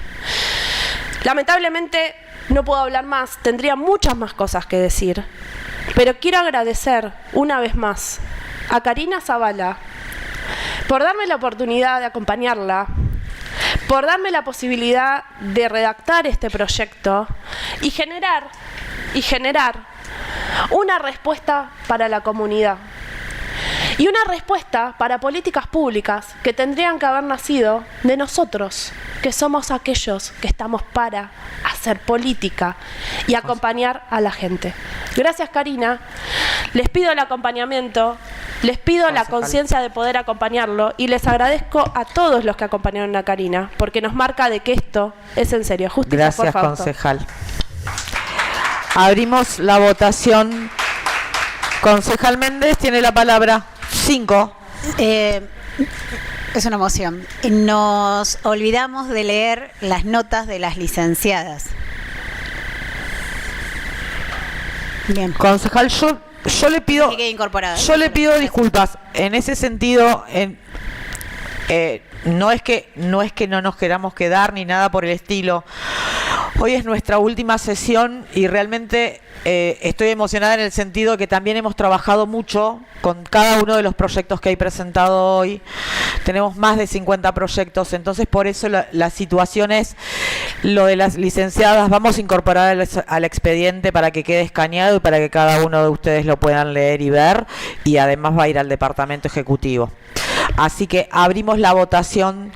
Lamentablemente no puedo hablar más, tendría muchas más cosas que decir, pero quiero agradecer una vez más a Karina Zavala por darme la oportunidad de acompañarla, por darme la posibilidad de redactar este proyecto y generar una respuesta para la comunidad. Y una respuesta para políticas públicas que tendrían que haber nacido de nosotros, que somos aquellos que estamos para hacer política y acompañar a la gente. Gracias, Karina. Les pido el acompañamiento, les pido la conciencia de poder acompañarlo y les agradezco a todos los que acompañaron a Karina, porque nos marca de que esto es en serio. Justicia, gracias, por favor. concejal. Abrimos la votación. Concejal Méndez tiene la palabra. 5. Es una moción. Nos olvidamos de leer las notas de las licenciadas. Bien. Concejal, yo le pido, Que quede incorporada. yo le pido disculpas. En ese sentido, no es que no nos queramos quedar ni nada por el estilo. Hoy es nuestra última sesión y realmente estoy emocionada en el sentido que también hemos trabajado mucho con cada uno de los proyectos que hay presentado hoy. Tenemos más de 50 proyectos, entonces por eso la situación es lo de las licenciadas. Vamos a incorporar al expediente para que quede escaneado y para que cada uno de ustedes lo puedan leer y ver, y además va a ir al departamento ejecutivo. Así que abrimos la votación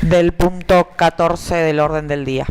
del punto 14 del orden del día.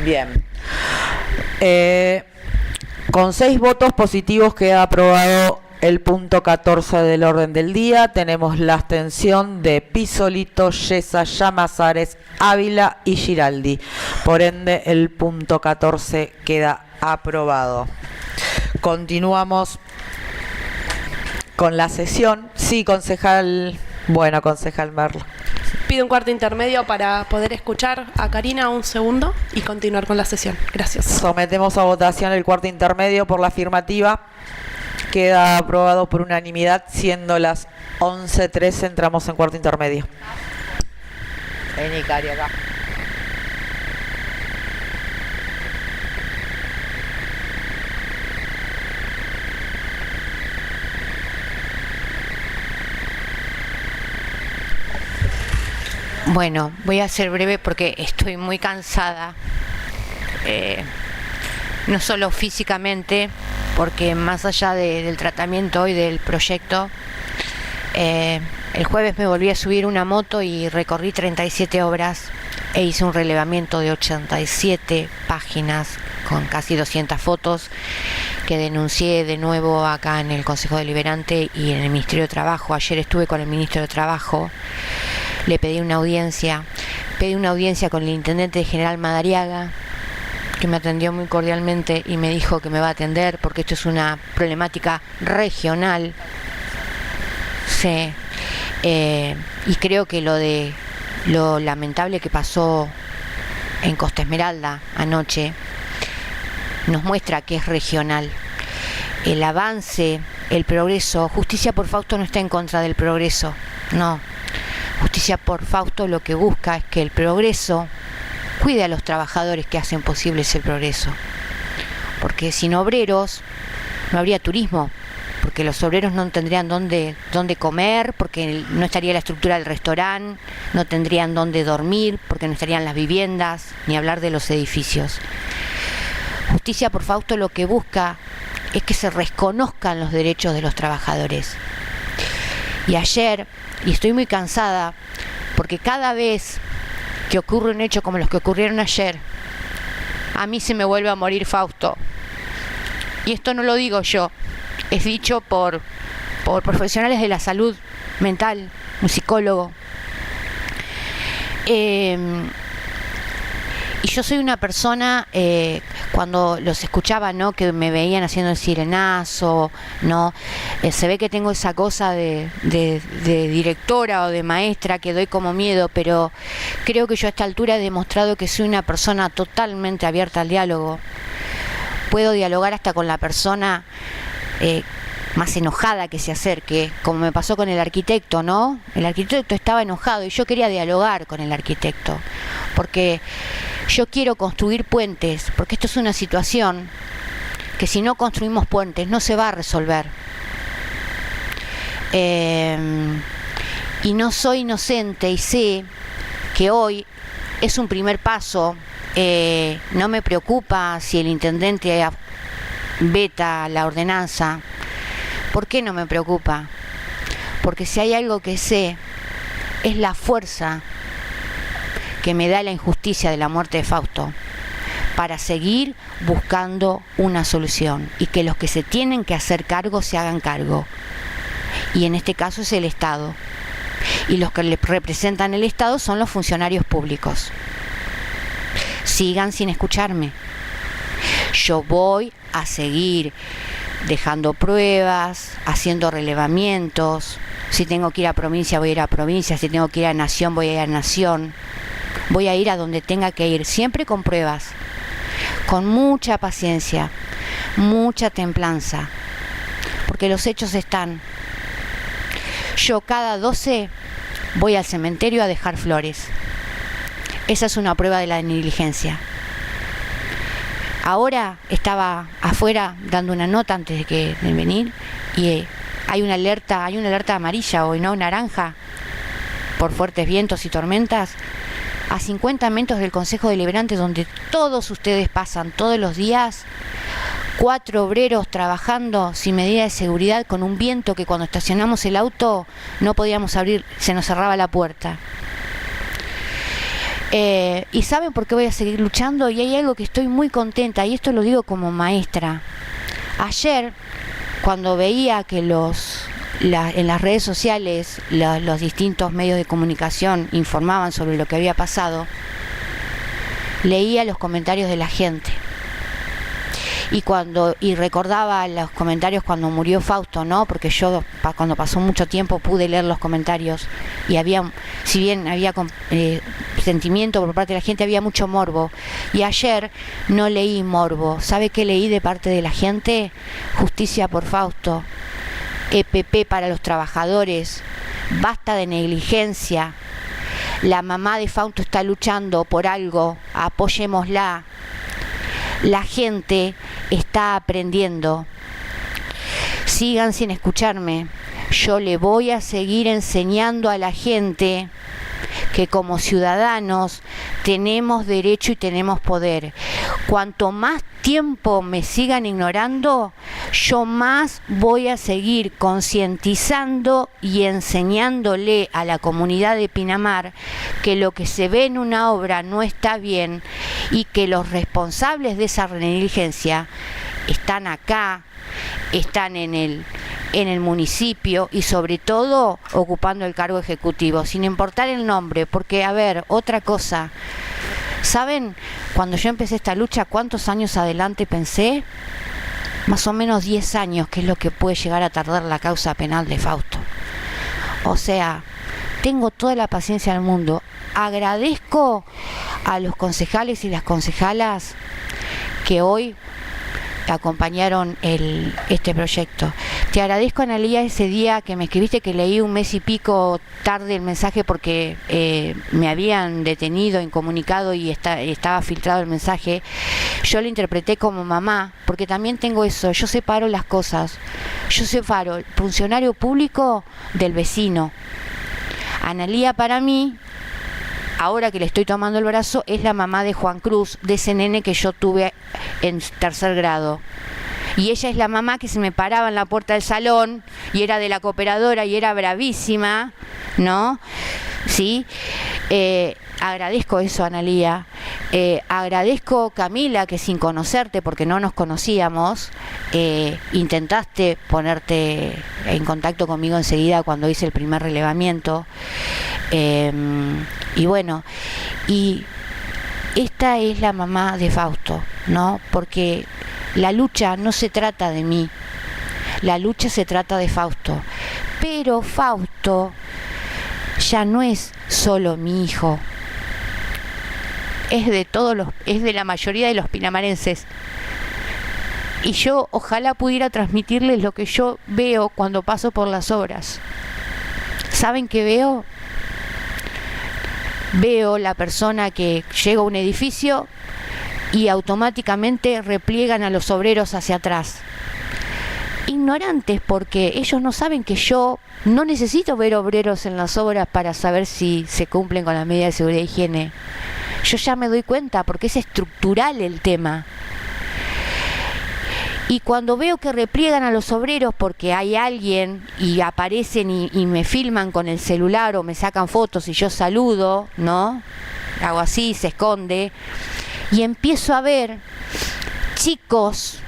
Bien. Con 6 votos positivos queda aprobado el punto 14 del orden del día. Tenemos la abstención de Pisolito, Yesa, Llamazares, Ávila y Giraldi. Por ende, el punto 14 queda aprobado. Continuamos con la sesión. Sí, concejal. Bueno, concejal Merlo. Pido un cuarto intermedio para poder escuchar a Karina un segundo y continuar con la sesión. Gracias. Sometemos a votación el cuarto intermedio. Por la afirmativa. Queda aprobado por unanimidad, siendo las 11:13, entramos en cuarto intermedio. Vení, Cari, acá. Bueno, voy a ser breve porque estoy muy cansada, no solo físicamente, porque más allá del tratamiento hoy del proyecto, el jueves me volví a subir una moto y recorrí 37 obras e hice un relevamiento de 87 páginas con casi 200 fotos que denuncié de nuevo acá en el Consejo Deliberante y en el Ministerio de Trabajo. Ayer estuve con el Ministro de Trabajo, le pedí una audiencia con el Intendente General Madariaga, que me atendió muy cordialmente y me dijo que me va a atender porque esto es una problemática regional. Sí. Y creo que lo lamentable que pasó en Costa Esmeralda anoche nos muestra que es regional. El avance, el progreso, Justicia por Fausto no está en contra del progreso, no. Justicia por Fausto lo que busca es que el progreso cuide a los trabajadores que hacen posible ese progreso. Porque sin obreros no habría turismo, porque los obreros no tendrían dónde comer, porque no estaría la estructura del restaurante, no tendrían dónde dormir, porque no estarían las viviendas, ni hablar de los edificios. Justicia por Fausto lo que busca es que se reconozcan los derechos de los trabajadores. Y ayer, y estoy muy cansada, porque cada vez que ocurre un hecho como los que ocurrieron ayer, a mí se me vuelve a morir Fausto. Y esto no lo digo yo, es dicho por profesionales de la salud mental, un psicólogo. Y yo soy una persona, cuando los escuchaba, ¿no?, que me veían haciendo el sirenazo, ¿no? Se ve que tengo esa cosa de directora o de maestra que doy como miedo, pero creo que yo a esta altura he demostrado que soy una persona totalmente abierta al diálogo. Puedo dialogar hasta con la persona más enojada que se acerque, como me pasó con el arquitecto, ¿no? El arquitecto estaba enojado y yo quería dialogar con el arquitecto, porque yo quiero construir puentes, porque esto es una situación que si no construimos puentes no se va a resolver. Y no soy inocente y sé que hoy es un primer paso. No me preocupa si el intendente veta la ordenanza. ¿Por qué no me preocupa? Porque si hay algo que sé, es la fuerza que me da la injusticia de la muerte de Fausto para seguir buscando una solución y que los que se tienen que hacer cargo se hagan cargo. Y en este caso es el Estado. Y los que le representan el Estado son los funcionarios públicos. Sigan sin escucharme. Yo voy a seguir dejando pruebas, haciendo relevamientos. Si tengo que ir a provincia, voy a ir a provincia. Si tengo que ir a nación, voy a ir a nación. Voy a ir a donde tenga que ir, siempre con pruebas, con mucha paciencia, mucha templanza, porque los hechos están. Yo cada 12 voy al cementerio a dejar flores. Esa es una prueba de la negligencia. Ahora estaba afuera dando una nota antes de venir y hay una alerta amarilla hoy, no naranja, por fuertes vientos y tormentas, a 50 metros del Consejo Deliberante, donde todos ustedes pasan todos los días, 4 obreros trabajando sin medida de seguridad, con un viento que cuando estacionamos el auto no podíamos abrir, se nos cerraba la puerta. Y ¿saben por qué voy a seguir luchando? Y hay algo que estoy muy contenta, y esto lo digo como maestra. Ayer, cuando veía que en las redes sociales los distintos medios de comunicación informaban sobre lo que había pasado, leía los comentarios de la gente y recordaba los comentarios cuando murió Fausto, ¿no? Porque yo cuando pasó mucho tiempo pude leer los comentarios y si bien había sentimiento por parte de la gente, había mucho morbo. Y ayer no leí morbo. ¿Sabe qué leí de parte de la gente? Justicia por Fausto, EPP para los trabajadores, basta de negligencia. La mamá de Fausto está luchando por algo, apoyémosla. La gente está aprendiendo. Sigan sin escucharme. Yo le voy a seguir enseñando a la gente que como ciudadanos tenemos derecho y tenemos poder. Cuanto más tiempo me sigan ignorando, yo más voy a seguir concientizando y enseñándole a la comunidad de Pinamar que lo que se ve en una obra no está bien y que los responsables de esa negligencia están acá, están en el municipio y sobre todo ocupando el cargo ejecutivo, sin importar el nombre, porque a ver, otra cosa, ¿saben? Cuando yo empecé esta lucha, ¿cuántos años adelante pensé? Más o menos 10 años, que es lo que puede llegar a tardar la causa penal de Fausto. O sea, tengo toda la paciencia del mundo. Agradezco a los concejales y las concejalas que hoy acompañaron este proyecto. Te agradezco, Analía, ese día que me escribiste, que leí un mes y pico tarde el mensaje porque me habían detenido, incomunicado y estaba filtrado el mensaje. Yo lo interpreté como mamá, porque también tengo eso, yo separo las cosas. Yo separo el funcionario público del vecino. Analía para mí, ahora que le estoy tomando el brazo, es la mamá de Juan Cruz, de ese nene que yo tuve en 3er grado. Y ella es la mamá que se me paraba en la puerta del salón y era de la cooperadora y era bravísima, ¿no? ¿Sí? Agradezco eso, Analía. Agradezco, Camila, que sin conocerte, porque no nos conocíamos, intentaste ponerte en contacto conmigo enseguida cuando hice el primer relevamiento. Y bueno, y esta es la mamá de Fausto, ¿no? Porque la lucha no se trata de mí, la lucha se trata de Fausto. Pero Fausto ya no es solo mi hijo, es de la mayoría de los pinamarenses. Y yo ojalá pudiera transmitirles lo que yo veo cuando paso por las obras. ¿Saben qué veo? Veo la persona que llega a un edificio y automáticamente repliegan a los obreros hacia atrás. Ignorantes, porque ellos no saben que yo no necesito ver obreros en las obras para saber si se cumplen con las medidas de seguridad e higiene. Yo ya me doy cuenta porque es estructural el tema. Y cuando veo que repliegan a los obreros porque hay alguien y aparecen y me filman con el celular o me sacan fotos y yo saludo, ¿no? Hago así, se esconde. Y empiezo a ver chicos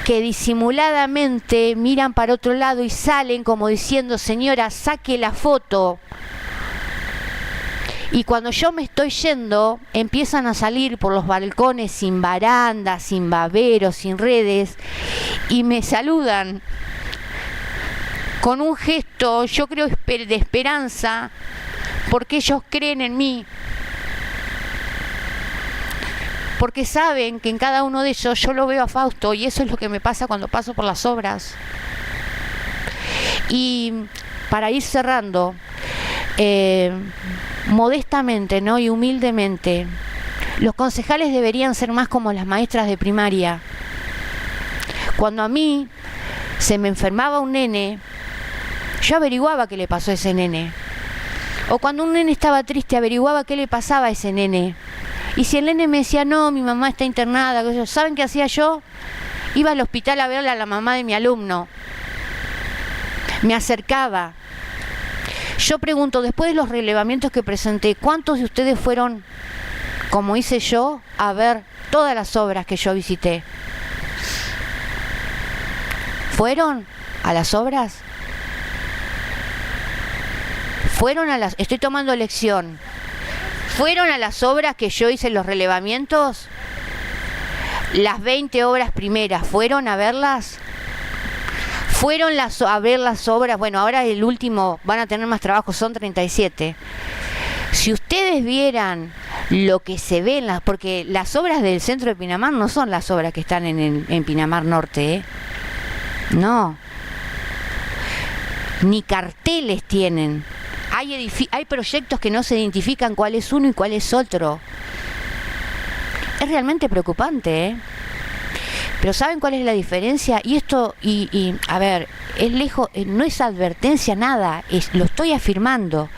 que disimuladamente miran para otro lado y salen como diciendo: señora, saque la foto. Y cuando yo me estoy yendo, empiezan a salir por los balcones sin barandas, sin baberos, sin redes, y me saludan con un gesto, yo creo, de esperanza, porque ellos creen en mí. Porque saben que en cada uno de ellos yo lo veo a Fausto, y eso es lo que me pasa cuando paso por las obras. Y para ir cerrando, modestamente, ¿no?, y humildemente, los concejales deberían ser más como las maestras de primaria. Cuando a mí se me enfermaba un nene, yo averiguaba qué le pasó a ese nene. O cuando un nene estaba triste, averiguaba qué le pasaba a ese nene. Y si el nene me decía: no, mi mamá está internada, ¿saben qué hacía yo? Iba al hospital a verle a la mamá de mi alumno. Me acercaba. Yo pregunto, después de los relevamientos que presenté, ¿cuántos de ustedes fueron, como hice yo, a ver todas las obras que yo visité? ¿Fueron a las obras? ¿Fueron a las... Estoy tomando lección. ¿Fueron a las obras que yo hice los relevamientos? Las 20 obras primeras, ¿fueron a verlas? ¿Fueron a ver las obras? Bueno, ahora el último van a tener más trabajo, son 37. Si ustedes vieran lo que se ve en las... Porque las obras del centro de Pinamar no son las obras que están en Pinamar Norte, ¿eh? No. Ni carteles tienen. Hay proyectos que no se identifican cuál es uno y cuál es otro. Es realmente preocupante, ¿eh? Pero ¿saben cuál es la diferencia? Y esto, a ver, es lejos, no es advertencia, nada, lo estoy afirmando.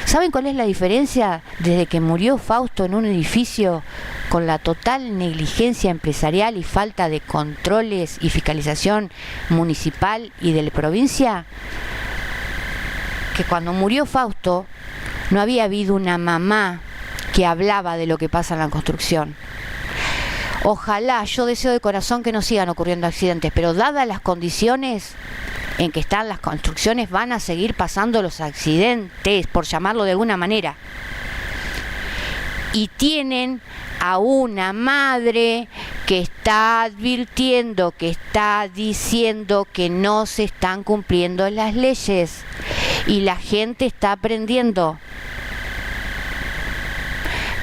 ¿Saben cuál es la diferencia desde que murió Fausto en un edificio con la total negligencia empresarial y falta de controles y fiscalización municipal y de la provincia? Que cuando murió Fausto no había habido una mamá que hablaba de lo que pasa en la construcción. Ojalá, yo deseo de corazón que no sigan ocurriendo accidentes, pero dadas las condiciones en que están las construcciones, van a seguir pasando los accidentes, por llamarlo de alguna manera. Y tienen a una madre que está advirtiendo, que está diciendo que no se están cumpliendo las leyes y la gente está aprendiendo.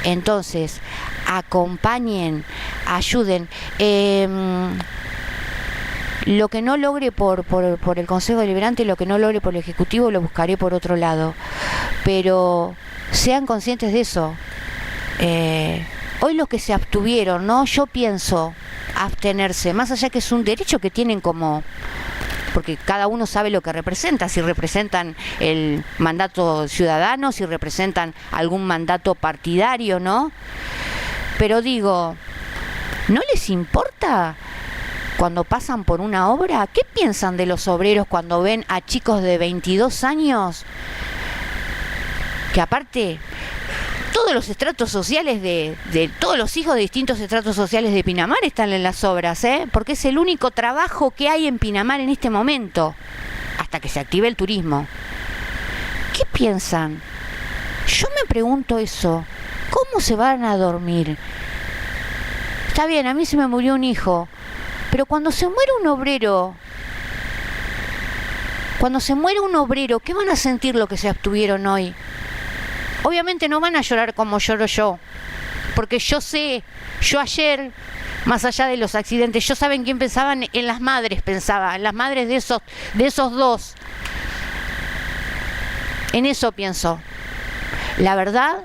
Entonces, acompañen, ayuden. Lo que no logre por el Consejo Deliberante, lo que no logre por el Ejecutivo, lo buscaré por otro lado. Pero sean conscientes de eso. Hoy los que se abstuvieron, ¿no? Yo pienso abstenerse, más allá que es un derecho que tienen como... Porque cada uno sabe lo que representa, si representan el mandato ciudadano, si representan algún mandato partidario, ¿no? Pero digo, ¿no les importa cuando pasan por una obra? ¿Qué piensan de los obreros cuando ven a chicos de 22 años? Que aparte, todos los estratos sociales de todos los hijos de distintos estratos sociales de Pinamar están en las obras, ¿eh? Porque es el único trabajo que hay en Pinamar en este momento, hasta que se active el turismo. ¿Qué piensan? Yo me pregunto eso. ¿Cómo se van a dormir? Está bien, a mí se me murió un hijo, pero cuando se muere un obrero, ¿qué van a sentir los que se abstuvieron hoy? Obviamente no van a llorar como lloro yo, porque yo ayer, más allá de los accidentes, yo saben quién pensaba, en las madres pensaba, en las madres de esos dos. En eso pienso. La verdad,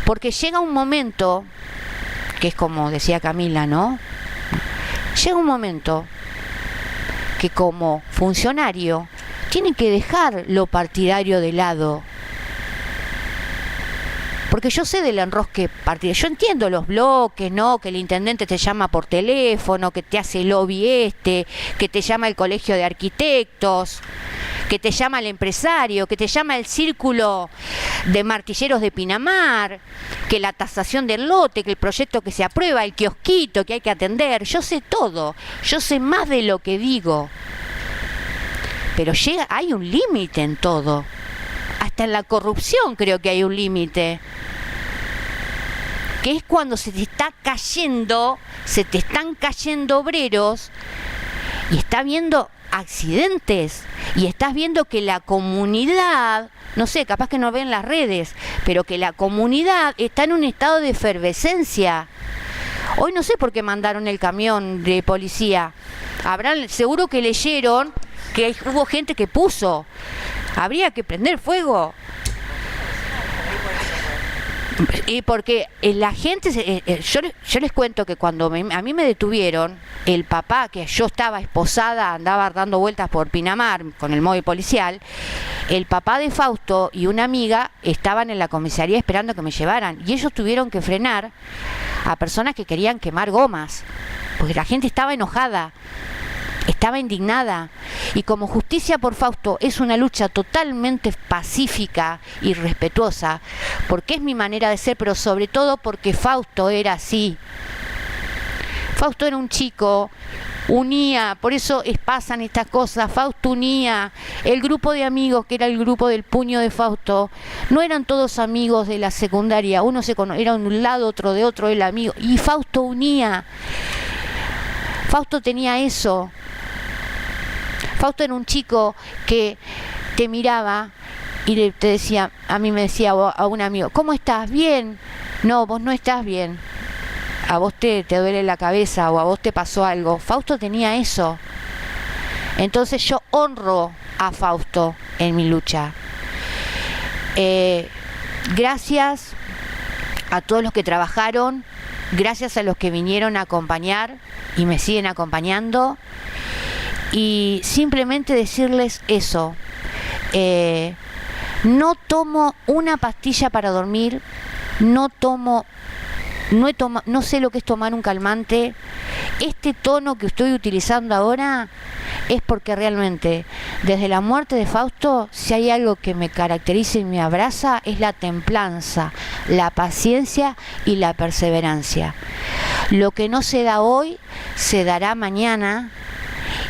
porque llega un momento, que es como decía Camila, ¿no? Llega un momento que como funcionario tienen que dejar lo partidario de lado. Porque yo sé del enrosque partidario. Yo entiendo los bloques, ¿no? Que el intendente te llama por teléfono, que te hace lobby que te llama el colegio de arquitectos, que te llama el empresario, que te llama el círculo de martilleros de Pinamar, que la tasación del lote, que el proyecto que se aprueba, el kiosquito que hay que atender. Yo sé todo, yo sé más de lo que digo. Pero hay un límite en todo. Hasta en la corrupción creo que hay un límite. Que es cuando se te están cayendo obreros y está viendo accidentes y estás viendo que la comunidad, no sé, capaz que no ven las redes, pero que la comunidad está en un estado de efervescencia. Hoy no sé por qué mandaron el camión de policía. Seguro que leyeron que hubo gente que puso. Habría que prender fuego. Y porque la gente, yo les cuento que cuando a mí me detuvieron, el papá, que yo estaba esposada, andaba dando vueltas por Pinamar con el móvil policial, el papá de Fausto y una amiga estaban en la comisaría esperando que me llevaran, y ellos tuvieron que frenar a personas que querían quemar gomas, porque la gente estaba enojada, estaba indignada. Y como Justicia por Fausto es una lucha totalmente pacífica y respetuosa, porque es mi manera de ser, pero sobre todo porque Fausto era así. Fausto era un chico, unía, por eso pasan estas cosas. Fausto unía el grupo de amigos, que era el grupo del puño de Fausto. No eran todos amigos de la secundaria, uno era de un lado, otro de otro, el amigo, y Fausto unía. Fausto tenía eso. Fausto era un chico que te miraba y te decía, a mí me decía a un amigo, ¿cómo estás? Bien. No, vos no estás bien. A vos te duele la cabeza o a vos te pasó algo. Fausto tenía eso. Entonces yo honro a Fausto en mi lucha. Gracias a todos los que trabajaron, gracias a los que vinieron a acompañar y me siguen acompañando. Y simplemente decirles eso. No tomo una pastilla para dormir, no sé lo que es tomar un calmante. Este tono que estoy utilizando ahora es porque realmente desde la muerte de Fausto, si hay algo que me caracteriza y me abraza, es la templanza, la paciencia y la perseverancia. Lo que no se da hoy, se dará mañana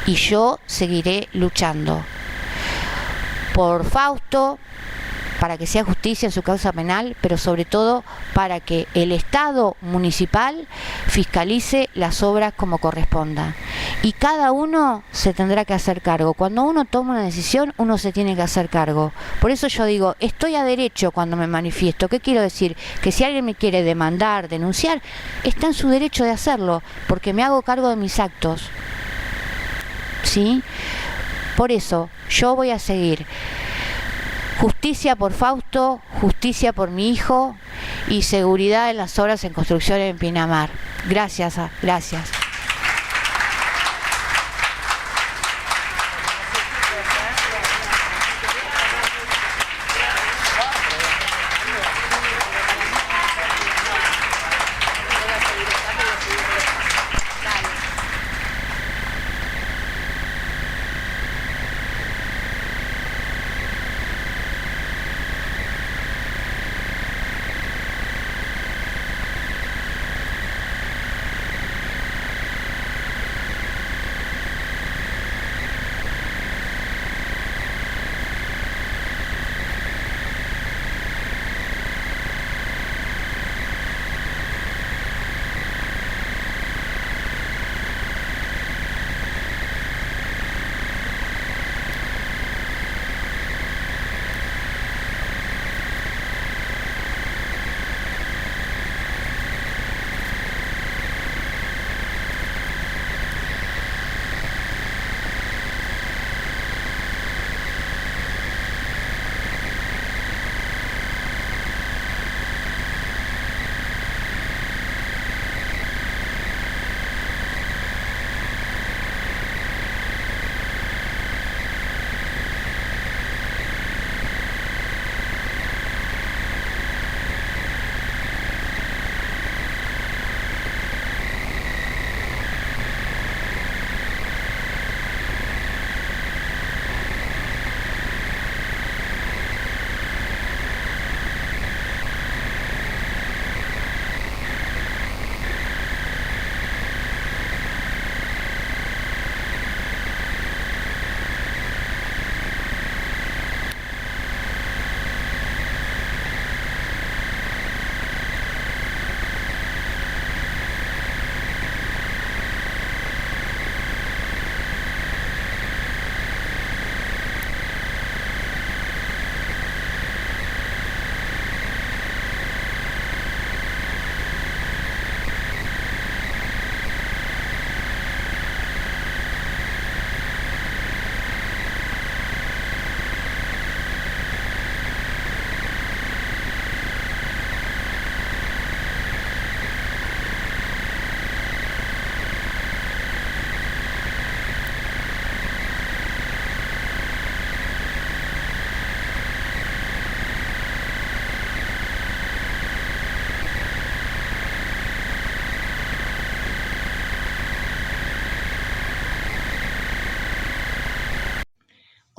y yo seguiré luchando por Fausto, para que sea justicia en su causa penal, pero sobre todo para que el Estado municipal fiscalice las obras como corresponda. Y cada uno se tendrá que hacer cargo. Cuando uno toma una decisión, uno se tiene que hacer cargo. Por eso yo digo, estoy a derecho cuando me manifiesto. ¿Qué quiero decir? Que si alguien me quiere demandar, denunciar, está en su derecho de hacerlo, porque me hago cargo de mis actos. ¿Sí? Por eso, yo voy a seguir. Justicia por Fausto, justicia por mi hijo y seguridad en las obras en construcción en Pinamar. Gracias, gracias.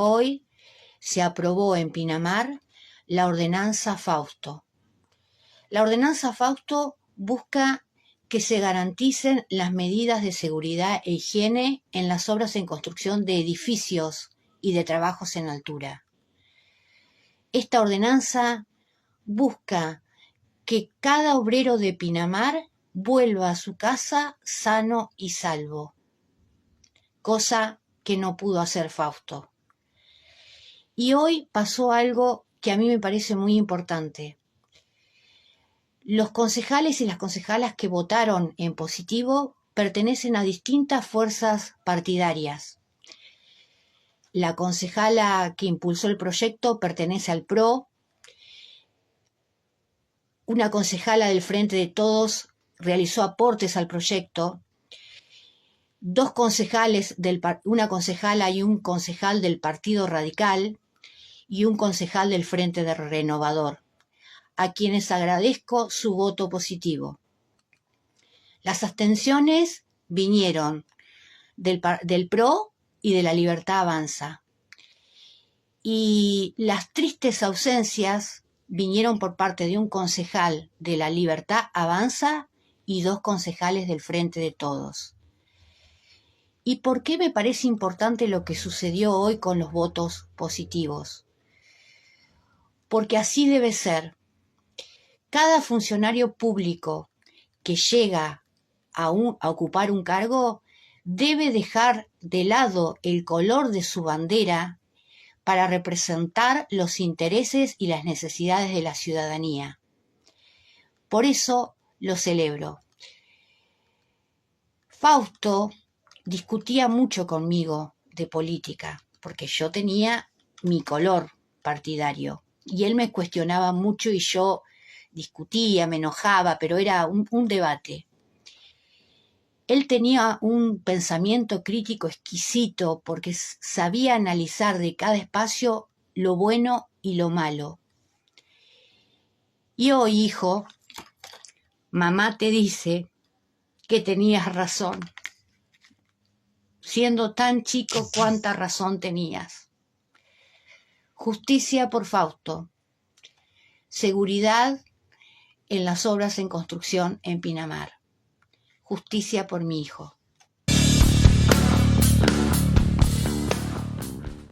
Hoy se aprobó en Pinamar la ordenanza Fausto. La ordenanza Fausto busca que se garanticen las medidas de seguridad e higiene en las obras en construcción de edificios y de trabajos en altura. Esta ordenanza busca que cada obrero de Pinamar vuelva a su casa sano y salvo, cosa que no pudo hacer Fausto. Y hoy pasó algo que a mí me parece muy importante. Los concejales y las concejalas que votaron en positivo pertenecen a distintas fuerzas partidarias. La concejala que impulsó el proyecto pertenece al PRO. Una concejala del Frente de Todos realizó aportes al proyecto. Dos concejales, una concejala y un concejal del Partido Radical y un concejal del Frente de Renovador, a quienes agradezco su voto positivo. Las abstenciones vinieron del PRO y de La Libertad Avanza. Y las tristes ausencias vinieron por parte de un concejal de La Libertad Avanza y dos concejales del Frente de Todos. ¿Y por qué me parece importante lo que sucedió hoy con los votos positivos? Porque así debe ser. Cada funcionario público que llega a ocupar un cargo debe dejar de lado el color de su bandera para representar los intereses y las necesidades de la ciudadanía. Por eso lo celebro. Fausto discutía mucho conmigo de política, porque yo tenía mi color partidario, y él me cuestionaba mucho y yo discutía, me enojaba, pero era un debate. Él tenía un pensamiento crítico exquisito porque sabía analizar de cada espacio lo bueno y lo malo. Y hoy, hijo, mamá te dice que tenías razón. Siendo tan chico, cuánta razón tenías. Justicia por Fausto. Seguridad en las obras en construcción en Pinamar. Justicia por mi hijo.